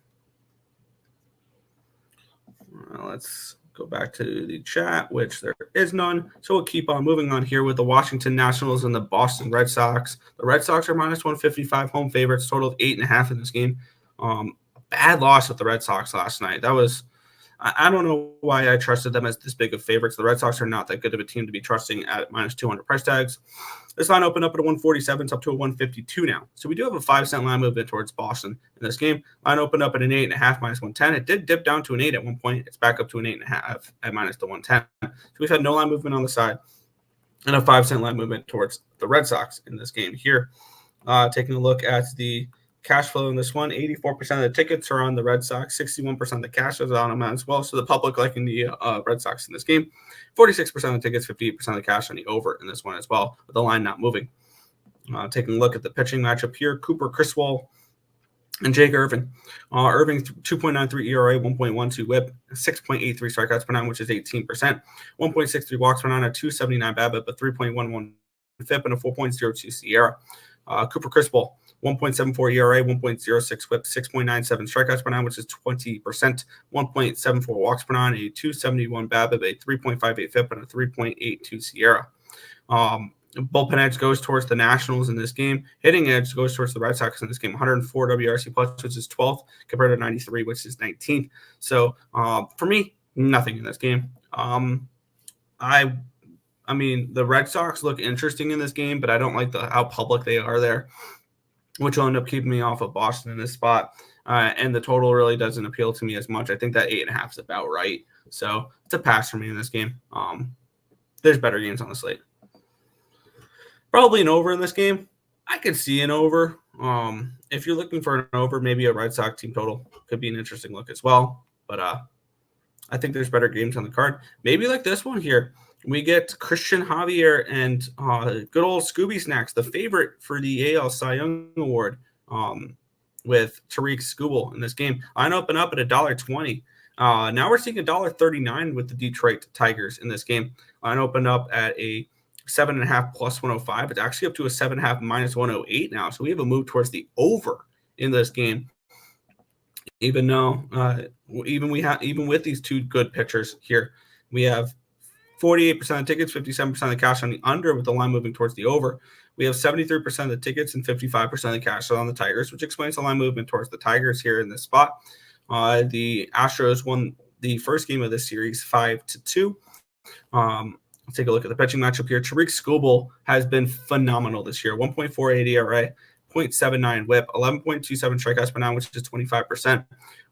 [SPEAKER 2] Let's go back to the chat, which there is none. So we'll keep on moving on here with the Washington Nationals and the Boston Red Sox. The Red Sox are minus 155 home favorites, total of 8.5 in this game. A bad loss with the Red Sox last night. That was, I don't know why I trusted them as this big of favorites. The Red Sox are not that good of a team to be trusting at minus 200 price tags. This line opened up at a 147. It's up to a 152 now. So we do have a 5-cent line movement towards Boston in this game. Line opened up at an 8.5 minus 110. It did dip down to an 8 at one point. It's back up to an 8.5 at minus the 110. So we've had no line movement on the side and a 5-cent line movement towards the Red Sox in this game here. Taking a look at the cash flow in this one, 84% of the tickets are on the Red Sox, 61% of the cash is on them as well. So the public liking the Red Sox in this game, 46% of the tickets, 58% of the cash on the over in this one as well, with the line not moving. Taking a look at the pitching matchup here, Cooper Criswell and Jake Irvin. Irvin 2.93 ERA, 1.12 WHIP, 6.83 strikeouts per nine, which is 18%, 1.63 walks per nine, a 2.79 BABIP, a 3.11 FIP, and a 4.02 SIERA. Cooper Criswell, 1.74 ERA, 1.06 WHIP, 6.97 strikeouts per nine, which is 20%, 1.74 walks per nine, a 2.71 BABIP, a 3.58 FIP, and a 3.82 SIERA. Bullpen edge goes towards the Nationals in this game. Hitting edge goes towards the Red Sox in this game. 104 WRC plus, which is 12th, compared to 93, which is 19th. So for me, nothing in this game. I mean, the Red Sox look interesting in this game, but I don't like how public they are there, which will end up keeping me off of Boston in this spot. And the total really doesn't appeal to me as much. I think that 8.5 is about right. So it's a pass for me in this game. There's better games on the slate. Probably an over in this game. I could see an over. If you're looking for an over, maybe a Red Sox team total could be an interesting look as well. But I think there's better games on the card. Maybe like this one here. We get Christian Javier and good old Scooby Snacks, the favorite for the AL Cy Young Award, with Tariq Skubal in this game. Line open up at $1.20. Now we're seeing $1.39 with the Detroit Tigers in this game. Line opened up at a 7.5 plus 105. It's actually up to a 7.5 minus 108 now. So we have a move towards the over in this game. Even though, even with these two good pitchers here, we have 48% of tickets, 57% of the cash on the under, with the line moving towards the over. We have 73% of the tickets and 55% of the cash on the Tigers, which explains the line movement towards the Tigers here in this spot. The Astros won the first game of this series 5-2. Let's take a look at the pitching matchup here. Tariq Skubal has been phenomenal this year. 1.48 ERA, 0.79 WHIP, 11.27 strikeouts per nine, which is 25%.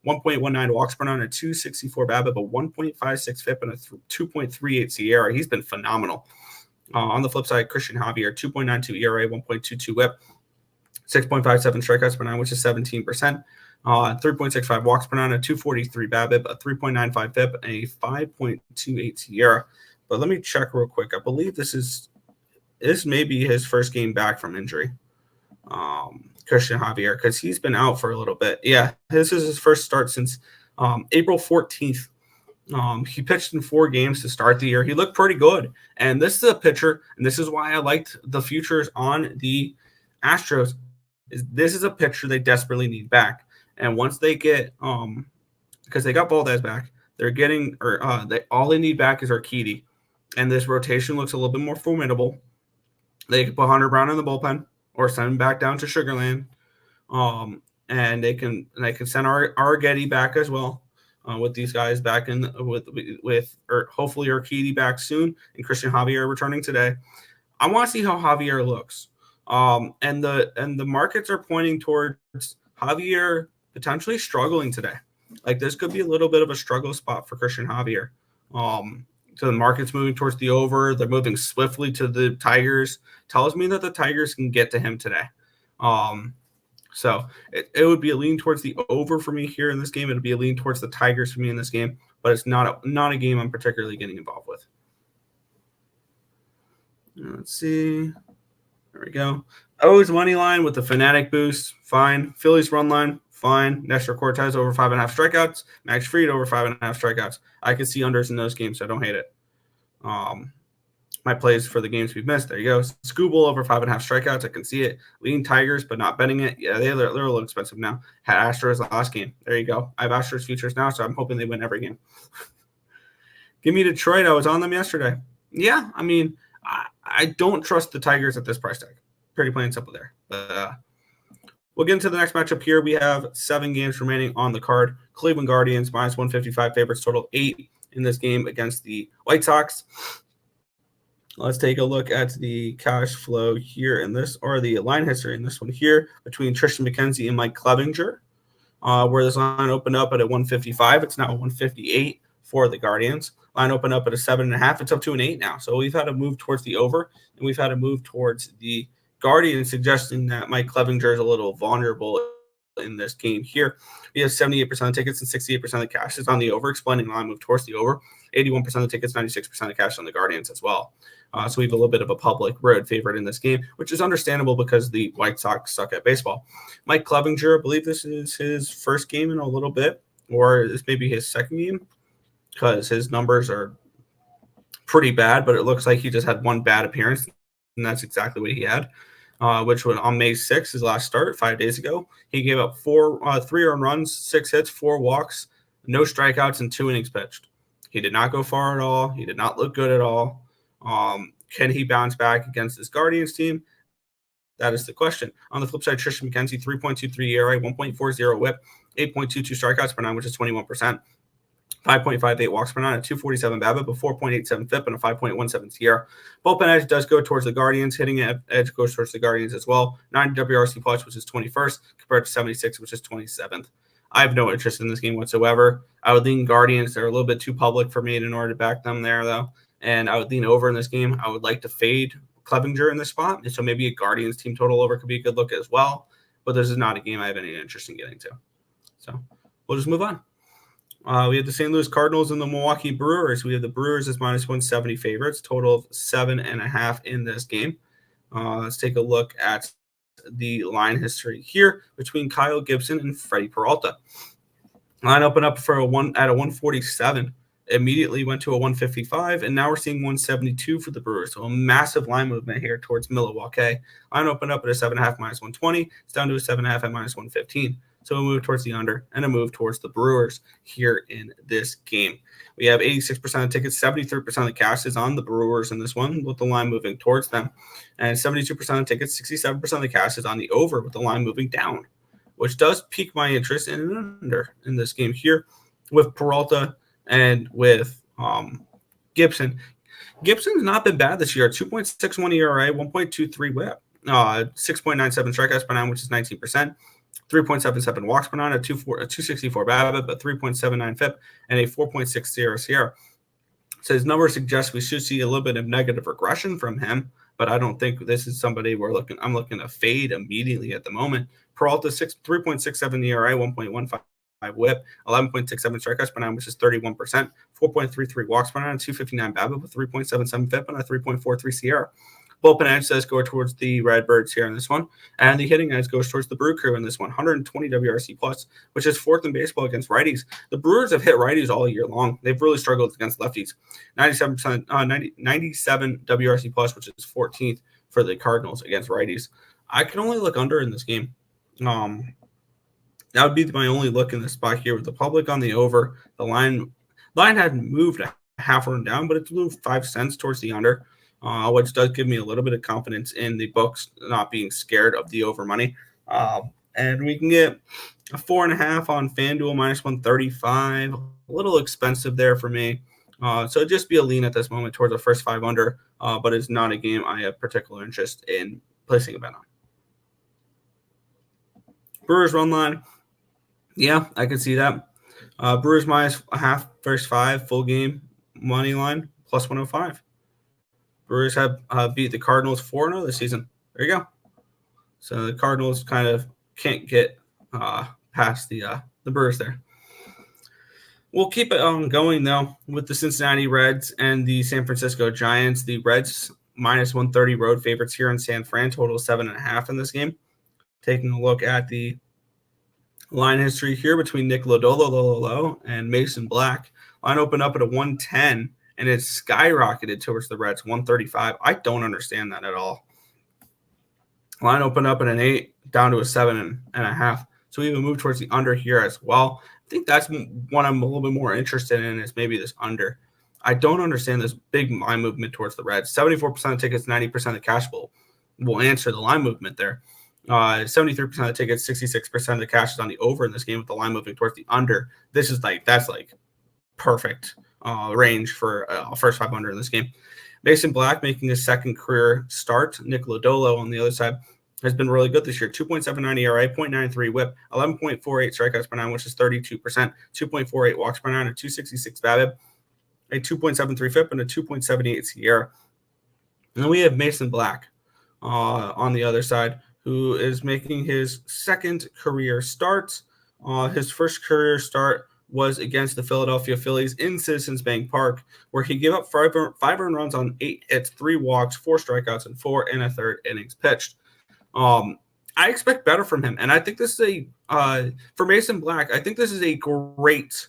[SPEAKER 2] 1.19 walks per nine, a 2.64 BABIP, a 1.56 FIP, and a 2.38 SIERA. He's been phenomenal. On the flip side, Christian Javier, 2.92 ERA, 1.22 WHIP, 6.57 strikeouts per nine, which is 17%. 3.65 walks per nine, a 2.43 BABIP, a 3.95 FIP, and a 5.28 SIERA. But let me check real quick. I believe this may be his first game back from injury. Christian Javier, because he's been out for a little bit. Yeah, this is his first start since April 14th. He pitched in 4 games to start the year. He looked pretty good. And this is a pitcher, and this is why I liked the futures on the Astros. This is a pitcher they desperately need back. And once they get because they got Valdez back, they're getting all they need back is Urquidy. And this rotation looks a little bit more formidable. They can put Hunter Brown in the bullpen or send him back down to Sugarland. And they can send Arrighetti back as well, with these guys back in with hopefully Urquidy back soon and Christian Javier returning today. I want to see how Javier looks. And the markets are pointing towards Javier potentially struggling today. Like, this could be a little bit of a struggle spot for Christian Javier. So the market's moving towards the over. They're moving swiftly to the Tigers. Tells me that the Tigers can get to him today. So it would be a lean towards the over for me here in this game. It would be a lean towards the Tigers for me in this game, but it's not a game I'm particularly getting involved with. Let's see. There we go. O's money line with the Fanatic boost. Fine. Phillies run line. Fine. Nestor Cortez over 5.5 strikeouts. Max Fried over 5.5 strikeouts. I can see unders in those games, so I don't hate it. My plays for the games we've missed. There you go. Scooble over 5.5 strikeouts. I can see it. Lean Tigers, but not betting it. Yeah, they're a little expensive now. Had Astros last game. There you go. I have Astros futures now, so I'm hoping they win every game. Give me Detroit. I was on them yesterday. Yeah, I mean, I don't trust the Tigers at this price tag. Pretty plain and simple there. But we'll get into the next matchup here. We have 7 games remaining on the card. Cleveland Guardians, -155 favorites, total 8 in this game against the White Sox. Let's take a look at the cash flow here in this, or the line history in this one here, between Tristan McKenzie and Mike Clevinger, where this line opened up at a 155. It's now a 158 for the Guardians. Line opened up at a 7.5. It's up to an 8 now. So we've had a move towards the over, and we've had a move towards the Guardians, suggesting that Mike Clevinger is a little vulnerable in this game here. We have 78% of the tickets and 68% of the cash is on the over, explaining line move towards the over. 81% of the tickets, 96% of cash on the Guardians as well. So we have a little bit of a public road favorite in this game, which is understandable because the White Sox suck at baseball. Mike Clevinger, I believe this is his first game in a little bit, or this may be his second game, because his numbers are pretty bad, but it looks like he just had one bad appearance, and that's exactly what he had. Which was on May 6th, his last start 5 days ago. He gave up 3 earned runs, 6 hits, 4 walks, no strikeouts, and 2 innings pitched. He did not go far at all. He did not look good at all. Can he bounce back against this Guardians team? That is the question. On the flip side, Tristan McKenzie, 3.23 ERA, 1.40 whip, 8.22 strikeouts per 9, which is 21%. 5.58 walks per 9, a 247 BABIP, a 4.87 FIP, and a 5.17 SIERA. Bullpen edge does go towards the Guardians. Hitting edge goes towards the Guardians as well. 90 WRC plus, which is 21st, compared to 76, which is 27th. I have no interest in this game whatsoever. I would lean Guardians. They're a little bit too public for me in order to back them there, though. And I would lean over in this game. I would like to fade Clevinger in this spot. And so maybe a Guardians team total over could be a good look as well. But this is not a game I have any interest in getting to. So we'll just move on. We have the St. Louis Cardinals and the Milwaukee Brewers. We have the Brewers as -170 favorites, total of 7.5 in this game. Let's take a look at the line history here between Kyle Gibson and Freddie Peralta. Line opened up for a 147, immediately went to a 155, and now we're seeing 172 for the Brewers. So a massive line movement here towards Milwaukee. Line opened up at a 7.5 -120. It's down to a 7.5 at -115. So a move towards the under and a move towards the Brewers here in this game. We have 86% of tickets, 73% of the cash is on the Brewers in this one, with the line moving towards them. And 72% of tickets, 67% of the cash is on the over, with the line moving down, which does pique my interest in an under in this game here with Peralta and with Gibson. Gibson's not been bad this year. 2.61 ERA, 1.23 whip, 6.97 strikeouts per 9, which is 19%. 3.77 walks per 9, a 264 BABIP, a 3.79 FIP, and a 4.60 SIERA. So his numbers suggest we should see a little bit of negative regression from him, but I don't think this is somebody I'm looking to fade immediately at the moment. Peralta, 3.67 ERA, 1.15 whip, 11.67 strikeouts per 9, which is 31%, 4.33 walks per 9, 259 BABIP, with 3.77 FIP, and a 3.43 SIERA. Bullpen edge does go towards the Redbirds here in this one, and the hitting edge goes towards the Brew Crew in this one, 120 WRC plus, which is 4th in baseball against righties. The Brewers have hit righties all year long. They've really struggled against lefties. 97 WRC plus, which is 14th for the Cardinals against righties. I can only look under in this game. That would be my only look in this spot here with the public on the over. The line hadn't moved a half run down, but it's moved 5 cents towards the under. Which does give me a little bit of confidence in the books not being scared of the over money. And we can get a 4.5 on FanDuel -135. A little expensive there for me. So it'd just be a lean at this moment towards the first 5 under, but it's not a game I have particular interest in placing a bet on. Brewers run line Yeah, I could see that. Brewers minus a half, first 5, full game, money line, plus 105. Brewers have beat the Cardinals 4-0 this season. There you go. So the Cardinals kind of can't get past the Brewers there. We'll keep it going, though, with the Cincinnati Reds and the San Francisco Giants. The Reds minus 130 road favorites here in San Fran, total 7.5 in this game. Taking a look at the line history here between Nick Lodolo and Mason Black. Line opened up at a 110, and it's skyrocketed towards the Reds, 135. I don't understand that at all. Line opened up at an 8, down to a 7.5. So we even moved towards the under here as well. I think that's one I'm a little bit more interested in, is maybe this under. I don't understand this big line movement towards the Reds. 74% of tickets, 90% of the cash will answer the line movement there. 73% of the tickets, 66% of the cash is on the over in this game with the line moving towards the under. That's perfect range for first 5 under in this game. Mason Black making his second career start. Nick Lodolo on the other side has been really good this year. 2.79 ERA, 0.93 WHIP, 11.48 strikeouts per 9, which is 32%, 2.48 walks per 9, a 266 BABIP, a 2.73 FIP, and a 2.78 SIERA. And then we have Mason Black on the other side, who is making his second career start. His first career start was against the Philadelphia Phillies in Citizens Bank Park, where he gave up 5 earned runs on 8 hits, 3 walks, 4 strikeouts, and 4 1/3 innings pitched. I expect better from him, and I think this is for Mason Black, I think this is a great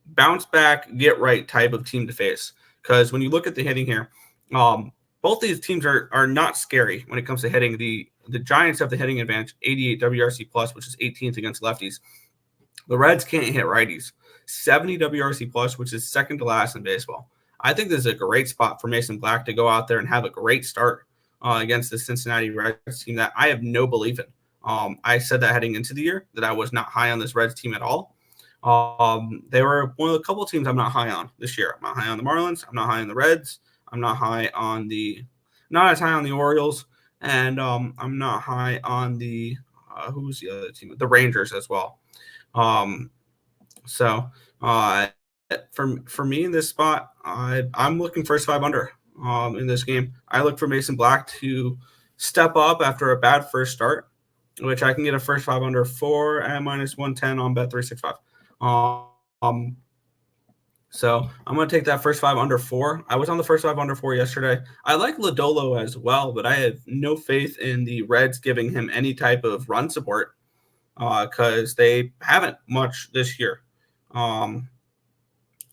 [SPEAKER 2] bounce back, get right type of team to face. Because when you look at the hitting here, both these teams are not scary when it comes to hitting. The Giants have the hitting advantage, 88 WRC plus, which is 18th against lefties. The Reds can't hit righties, 70 WRC plus, which is second to last in baseball. I think this is a great spot for Mason Black to go out there and have a great start against the Cincinnati Reds team that I have no belief in. I said that heading into the year that I was not high on this Reds team at all. They were one of the couple teams I'm not high on this year. I'm not high on the Marlins. I'm not high on the Reds. I'm not as high on the Orioles, and I'm not high on the who's the other team? The Rangers as well. For me in this spot, I'm looking first 5 under in this game. I look for Mason Black to step up after a bad first start, which I can get a first 5 under 4 at minus 110 on Bet365. So I'm going to take that first 5 under 4. I was on the first 5 under 4 yesterday. I like Lodolo as well, but I have no faith in the Reds giving him any type of run support because they haven't much this year. And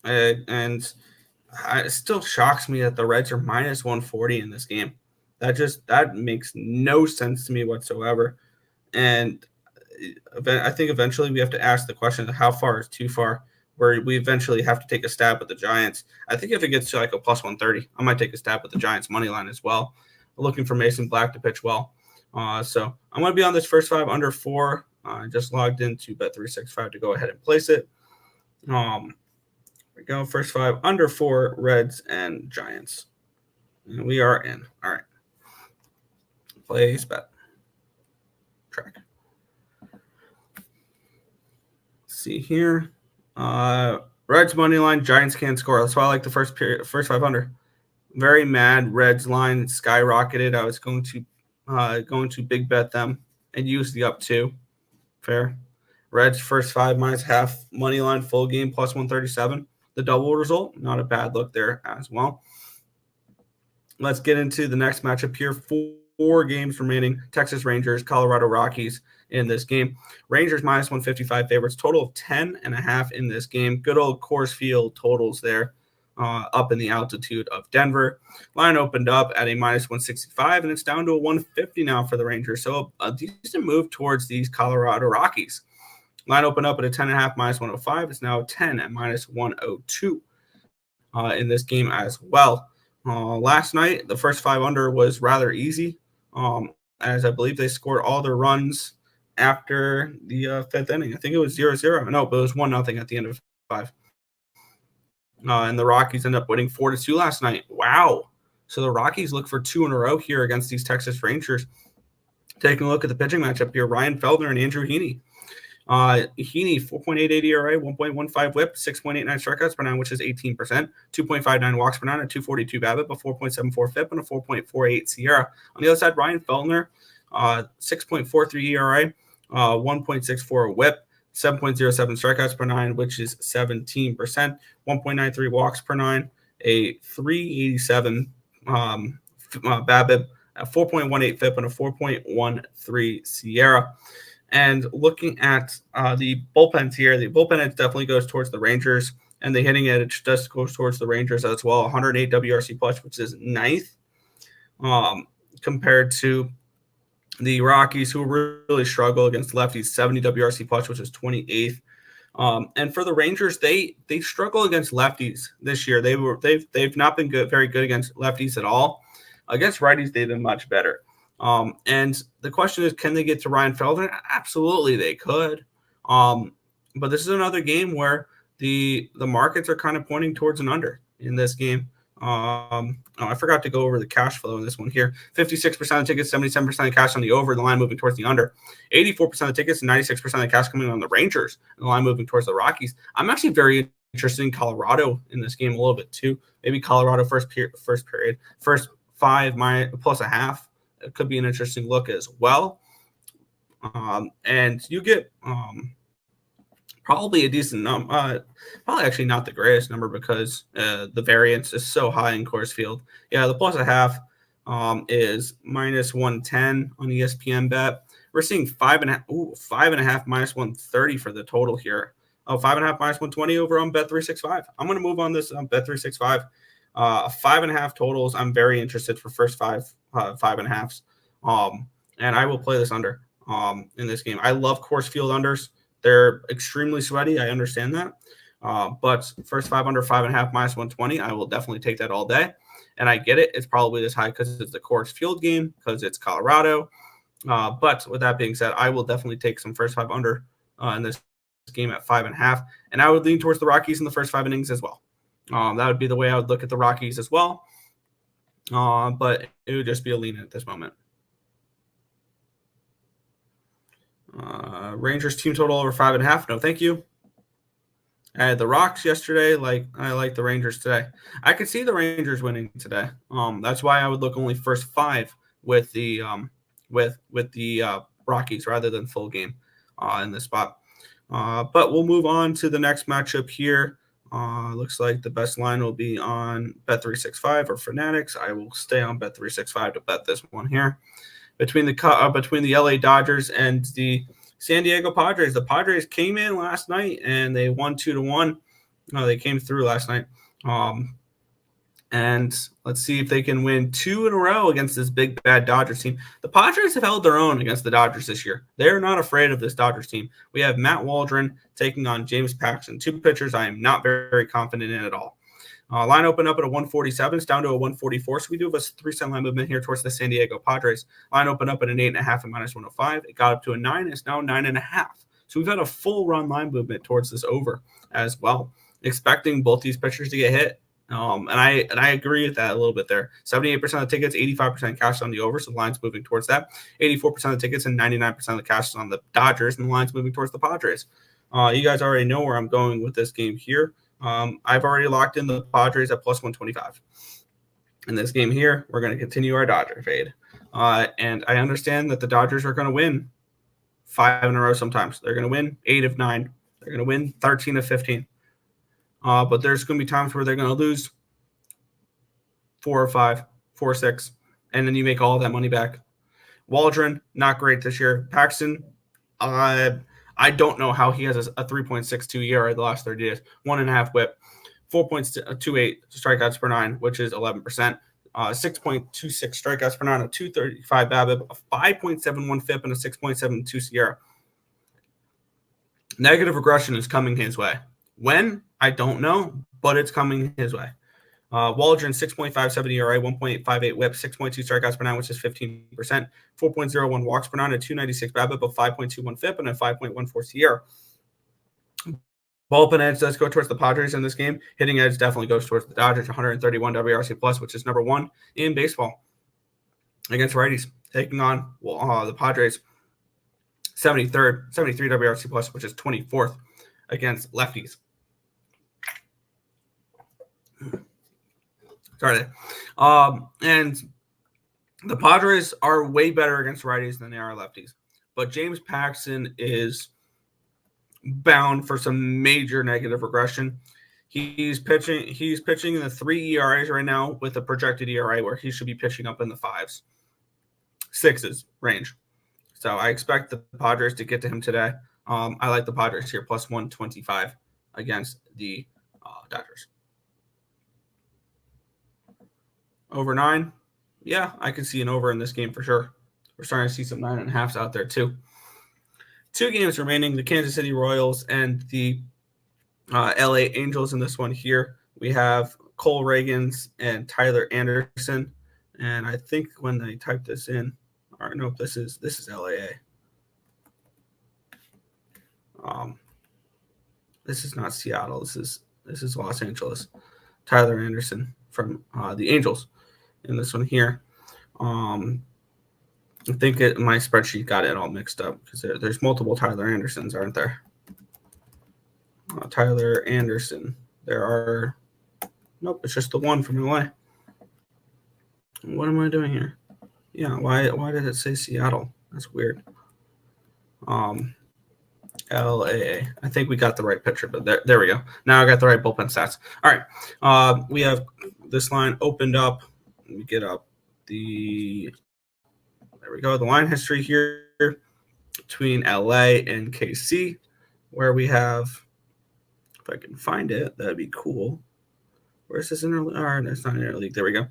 [SPEAKER 2] it still shocks me that the Reds are minus 140 in this game. That makes no sense to me whatsoever. And I think eventually we have to ask the question of how far is too far, where we eventually have to take a stab at the Giants. I think if it gets to like a plus 130, I might take a stab at the Giants money line as well. Looking for Mason Black to pitch well. So I'm going to be on this first 5 under 4. I just logged into Bet365 to go ahead and place it. We go first 5 under 4, Reds and Giants. And we are in. All right. Place bet. Track. Let's see here. Reds money line, Giants can't score. That's why I like the first 5 under. Very mad. Reds line skyrocketed. I was going to big bet them and use the up 2. Fair. Reds first 5 minus half money line, full game plus 137. The double result, not a bad look there as well. Let's get into the next matchup here. 4 games remaining. Texas Rangers, Colorado Rockies in this game. Rangers minus 155 favorites. Total of 10.5 in this game. Good old Coors Field totals there up in the altitude of Denver. Line opened up at a minus 165, and it's down to a 150 now for the Rangers. So a decent move towards these Colorado Rockies. Line opened up at a 10.5 minus 105. It's now 10 at minus 102 in this game as well. Last night, the first 5 under was rather easy, as I believe they scored all their runs after the 5th inning. I think it was 0-0. No, but it was 1-0 at the end of 5. And the Rockies ended up winning 4-2 last night. Wow. So the Rockies look for 2 in a row here against these Texas Rangers. Taking a look at the pitching matchup here, Ryan Feldner and Andrew Heaney. Heaney, 4.88 ERA, 1.15 whip, 6.89 strikeouts per nine, which is 18%, 2.59 walks per nine, a 242 BABIP, a 4.74 FIP, and a 4.48 SIERA. On the other side, Ryan Feltner, 6.43 ERA, 1.64 whip, 7.07 strikeouts per nine, which is 17%, 1.93 walks per nine, a 387 BABIP, a 4.18 FIP, and a 4.13 SIERA. And looking at the bullpens here, the bullpen edge definitely goes towards the Rangers, and the hitting edge does go towards the Rangers as well. 108 WRC plus, which is ninth, compared to the Rockies, who really struggle against lefties. 70 WRC plus, which is 28th. And for the Rangers, they struggle against lefties this year. They've not been very good against lefties at all. Against righties, they've been much better. And the question is, can they get to Ryan Feltner? Absolutely, they could. But this is another game where the markets are kind of pointing towards an under in this game. I forgot to go over the cash flow in this one here. 56% of the tickets, 77% of the cash on the over, the line moving towards the under. 84% of the tickets and 96% of the cash coming on the Rangers, and the line moving towards the Rockies. I'm actually very interested in Colorado in this game a little bit too. Maybe Colorado first five plus a half. It could be an interesting look as well. And you get probably a decent number, probably actually not the greatest number because the variance is so high in Coors Field. Yeah, the plus a half is minus 110 on ESPN bet. We're seeing 5.5 minus 130 for the total here. 5.5 minus 120 over on Bet365. I'm going to move on this on Bet365. 5.5 totals. I'm very interested for first 5.5s. And I will play this under in this game. I love Coors Field unders. They're extremely sweaty. I understand that. But first 5 under 5.5 minus 120, I will definitely take that all day. And I get it. It's probably this high because it's the Coors Field game, because it's Colorado. But with that being said, I will definitely take some first 5 under in this game at 5.5. And I would lean towards the Rockies in the first 5 innings as well. That would be the way I would look at the Rockies as well. But it would just be a lean at this moment. Rangers team total over 5.5. No, thank you. I had the Rocks yesterday. I like the Rangers today. I could see the Rangers winning today. That's why I would look only first 5 with the Rockies rather than full game in this spot. But we'll move on to the next matchup here. Looks like the best line will be on Bet365 or Fanatics. I will stay on Bet365 to bet this one here. Between the LA Dodgers and the San Diego Padres. The Padres came in last night and they won 2-1. They came through last night. And let's see if they can win 2 in a row against this big bad Dodgers team. The Padres have held their own against the Dodgers this year. They're not afraid of this Dodgers team. We have Matt Waldron taking on James Paxton, 2 pitchers I am not very confident in at all. Line opened up at a 147. It's down to a 144. So we do have a 3-cent line movement here towards the San Diego Padres. Line opened up at an 8.5 and minus 105. It got up to a 9. It's now 9.5. So we've had a full run line movement towards this over as well. Expecting both these pitchers to get hit. And I agree with that a little bit there. 78% of the tickets, 85% cash on the over. So the line's moving towards that. 84% of the tickets and 99% of the cash is on the Dodgers. And the line's moving towards the Padres. You guys already know where I'm going with this game here. I've already locked in the Padres at plus 125. In this game here, we're going to continue our Dodger fade. And I understand that the Dodgers are going to win 5 in a row sometimes. They're going to win 8 of 9. They're going to win 13 of 15. But there's going to be times where they're going to lose 4 or 5, 4 or 6, and then you make all that money back. Waldron, not great this year. Paxton, I don't know how he has a 3.62 ERA the last 30 days. 1.5 whip, 4.28 strikeouts per 9, which is 11%. 6.26 strikeouts per 9, a 235 BABIP, a 5.71 FIP, and a 6.72 SIERA. Negative regression is coming his way. When? I don't know, but it's coming his way. Waldron, 6.57 ERA, 1.58 whip, 6.2 strikeouts per 9, which is 15%, 4.01 walks per 9, a 296 BABIP, a 5.21 FIP, and a 5.14 SIERA. Bullpen edge does go towards the Padres in this game. Hitting edge definitely goes towards the Dodgers, 131 WRC plus, which is number 1 in baseball against righties. Taking on the Padres, 73 WRC plus, which is 24th against lefties. Sorry. And the Padres are way better against righties than they are lefties. But James Paxton is bound for some major negative regression. He's pitching in the 3 ERAs right now with a projected ERA where he should be pitching up in the 5s, 6s range. So I expect the Padres to get to him today. I like the Padres here, plus 125 against the Dodgers. Over 9. Yeah, I can see an over in this game for sure. We're starting to see some 9.5s out there too. 2 games remaining, the Kansas City Royals and the LA Angels in this one here. We have Cole Reagans and Tyler Anderson. And I think when I type this in, or nope, this is LAA. This is not Seattle. This is Los Angeles. Tyler Anderson from the Angels in this one here. I think my spreadsheet got it all mixed up because there's multiple Tyler Andersons, aren't there? Tyler Anderson. There are – nope, it's just the one from LA. What am I doing here? Yeah, why did it say Seattle? That's weird. LAA. I think we got the right picture, but there we go. Now I got the right bullpen stats. All right. We have this line opened up. Let me get up there we go. The line history here between LA and KC, where we have, if I can find it, that'd be cool. Where's this interleague? All right, that's not interleague. There we go.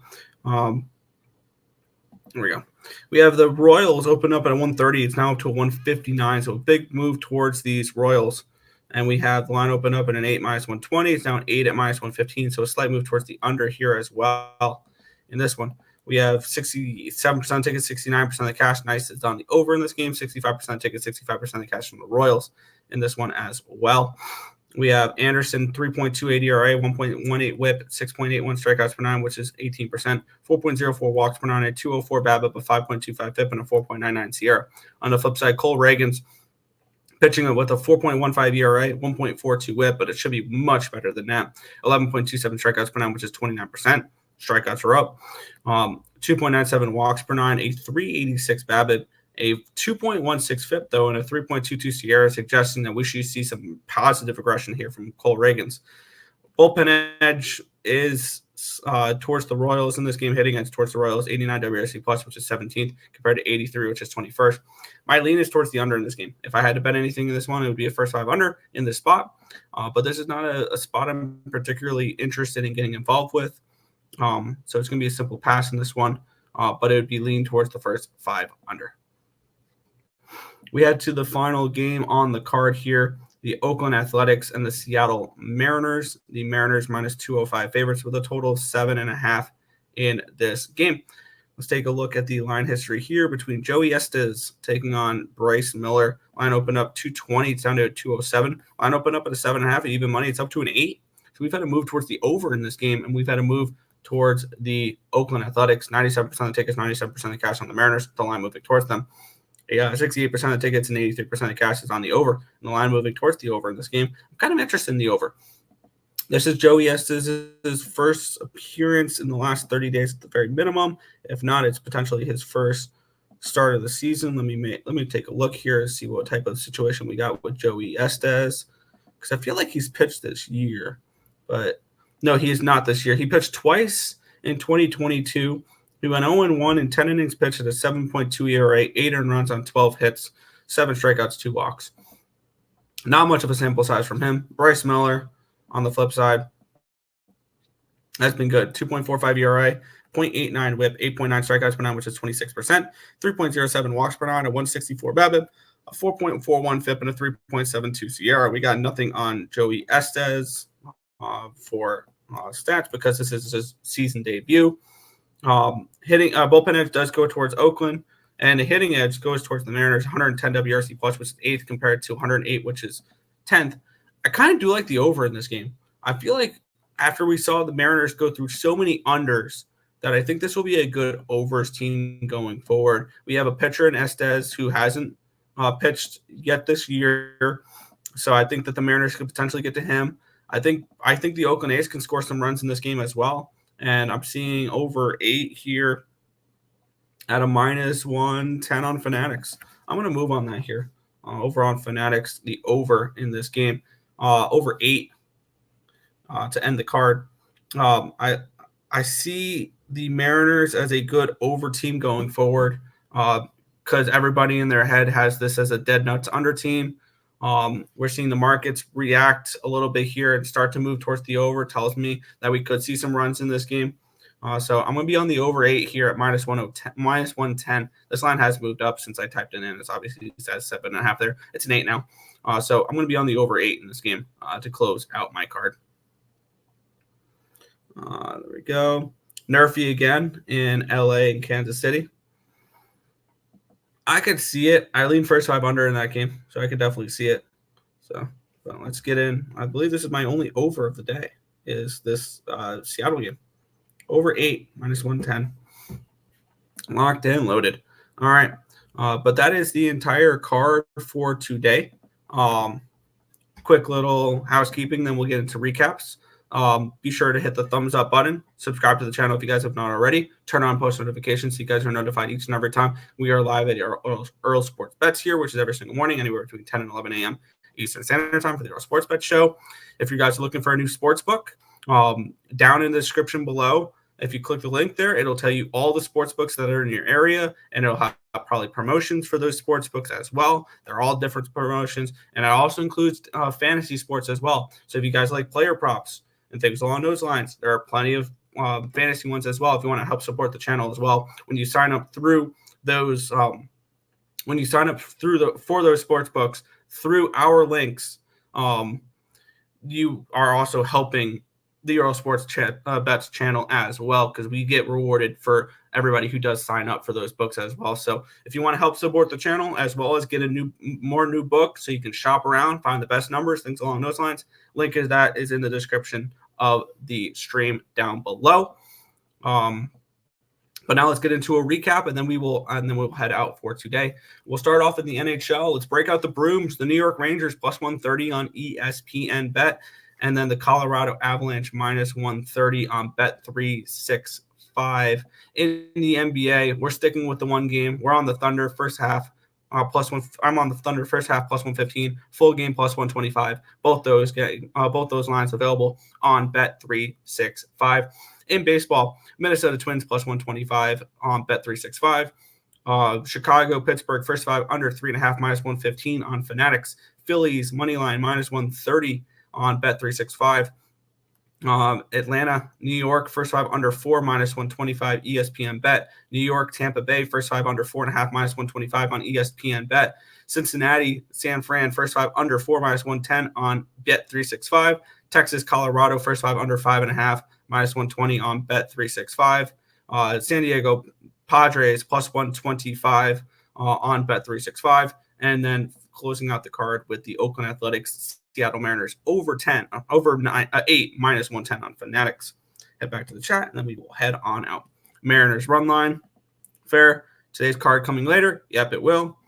[SPEAKER 2] There we go. We have the Royals open up at a 130. It's now up to a 159. So a big move towards these Royals. And we have the line open up at an 8 minus 120. It's now an 8 at minus 115. So a slight move towards the under here as well. In this one, we have 67% tickets, 69% of the cash. Nice. It's on the over in this game. 65% tickets, 65% of the cash from the Royals in this one as well. We have Anderson, 3.28 ERA, 1.18 whip, 6.81 strikeouts per 9, which is 18%, 4.04 walks per 9, a 2.04 BABIP, a 5.25 FIP, and a 4.99 SIERA. On the flip side, Cole Reagans pitching with a 4.15 ERA, 1.42 whip, but it should be much better than that. 11.27 strikeouts per 9, which is 29%. Strikeouts are up. 2.97 walks per 9, a 3.86 BABIP, a 2.16 FIP, though, and a 3.22 SIERA, suggesting that we should see some positive regression here from Cole Reagans. Bullpen edge is towards the Royals in this game. Hitting edge towards the Royals, 89 WRC plus, which is 17th, compared to 83, which is 21st. My lean is towards the under in this game. If I had to bet anything in this one, it would be a first 5 under in this spot. But this is not a spot I'm particularly interested in getting involved with. So it's going to be a simple pass in this one, but it would be lean towards the first 5 under. We head to the final game on the card here, the Oakland Athletics and the Seattle Mariners. The Mariners minus 205 favorites with a total of 7.5 in this game. Let's take a look at the line history here between Joey Estes taking on Bryce Miller. Line opened up 220. It's down to 207. Line opened up at a 7.5 at even money. It's up to an 8. So we've had to move towards the over in this game, and we've had to move towards the Oakland Athletics. 97% of the tickets, 97% of the cash on the Mariners. The line moving towards them. 68% of the tickets and 83% of cash is on the over, and the line moving towards the over in this game. I'm kind of interested in the over. This is Joey Estes' first appearance in the last 30 days at the very minimum. If not, it's potentially his first start of the season. Let me take a look here and see what type of situation we got with Joey Estes, because I feel like he's pitched this year, but no, he is not this year. He pitched twice in 2022. He went 0-1 in 10 innings pitched at a 7.2 ERA, 8 earned runs on 12 hits, 7 strikeouts, 2 walks. Not much of a sample size from him. Bryce Miller, on the flip side, has been good. 2.45 ERA, 0.89 whip, 8.9 strikeouts per 9, which is 26%, 3.07 walks per 9, a 164 BABIP, a 4.41 FIP, and a 3.72 SIERA. We got nothing on Joey Estes for stats because this is his season debut. Hitting bullpen edge does go towards Oakland, and the hitting edge goes towards the Mariners. 110 WRC plus, which is 8th, compared to 108, which is 10th. I kind of do like the over in this game. I feel like after we saw the Mariners go through so many unders, that I think this will be a good overs team going forward. We have a pitcher in Estes who hasn't pitched yet this year. So I think that the Mariners could potentially get to him. I think the Oakland A's can score some runs in this game as well. And I'm seeing over 8 here at a -110 on Fanatics. I'm going to move on that here. Over on Fanatics, the over in this game, over 8 to end the card. I see the Mariners as a good over team going forward because everybody in their head has this as a dead nuts under team. We're seeing the markets react a little bit here and start to move towards the over. Tells me that we could see some runs in this game. So I'm going to be on the over 8 here at -110. This line has moved up since I typed it in. It's obviously it says 7.5 there. It's an 8 now. So I'm going to be on the over 8 in this game to close out my card. There we go. Nerfy again in LA and Kansas City. I could see it. I lean first 5 under in that game, so I could definitely see it. So let's get in. I believe this is my only over of the day, is this Seattle game. Over 8, -110. Locked in, loaded. All right. But that is the entire card for today. Quick little housekeeping, then we'll get into recaps. Be sure to hit the thumbs up button. Subscribe to the channel if you guys have not already. Turn on post notifications so you guys are notified each and every time we are live at Earle Sports Bets here, which is every single morning, anywhere between 10 and 11 a.m. Eastern Standard Time for the Earle Sports Bet Show. If you guys are looking for a new sports book, down in the description below, if you click the link there, it'll tell you all the sports books that are in your area, and it'll have probably promotions for those sports books as well. They're all different promotions, and it also includes fantasy sports as well. So if you guys like player props and things along those lines, there are plenty of fantasy ones as well if you want to help support the channel as well. When you sign up through those, for those sports books through our links, you are also helping the Earle Sports Bets channel as well, because we get rewarded for everybody who does sign up for those books as well. So if you want to help support the channel as well as get more new book so you can shop around, find the best numbers, things along those lines, link is in the description of the stream down below. But now let's get into a recap, and then we'll head out for today. We'll start off in the NHL. Let's break out the brooms. The New York Rangers +130 on ESPN Bet. And then the Colorado Avalanche -130 on Bet365. In the NBA, we're sticking with the one game. We're on the Thunder first half +1. I'm on the Thunder first half +115. Full game +125. Both those lines available on Bet365. In baseball, Minnesota Twins +125 on Bet365. Chicago, Pittsburgh first 5 under 3.5 -115 on Fanatics. Phillies moneyline -130 on Bet365. Atlanta, New York, first 5 under 4 -125 ESPN Bet. New York, Tampa Bay, first 5 under 4.5 -125 on ESPN Bet. Cincinnati, San Fran, first 5 under 4 -110 on Bet365. Texas, Colorado, first 5 under 5.5 -120 on Bet365. San Diego, Padres +125 on Bet365. And then closing out the card with the Oakland Athletics, Seattle Mariners over 8 -110 on Fanatics. Head back to the chat, and then we will head on out. Mariners run line. Fair. Today's card coming later. Yep, it will.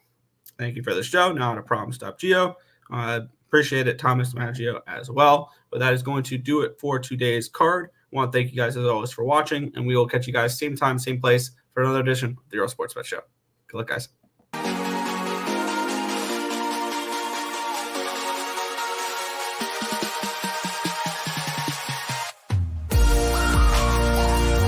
[SPEAKER 2] Thank you for the show. Not a problem. Stop Geo. Appreciate it, Thomas Maggio, as well. But that is going to do it for today's card. I want to thank you guys, as always, for watching, and we will catch you guys same time, same place for another edition of the Earle Sports Bet Show. Good luck, guys.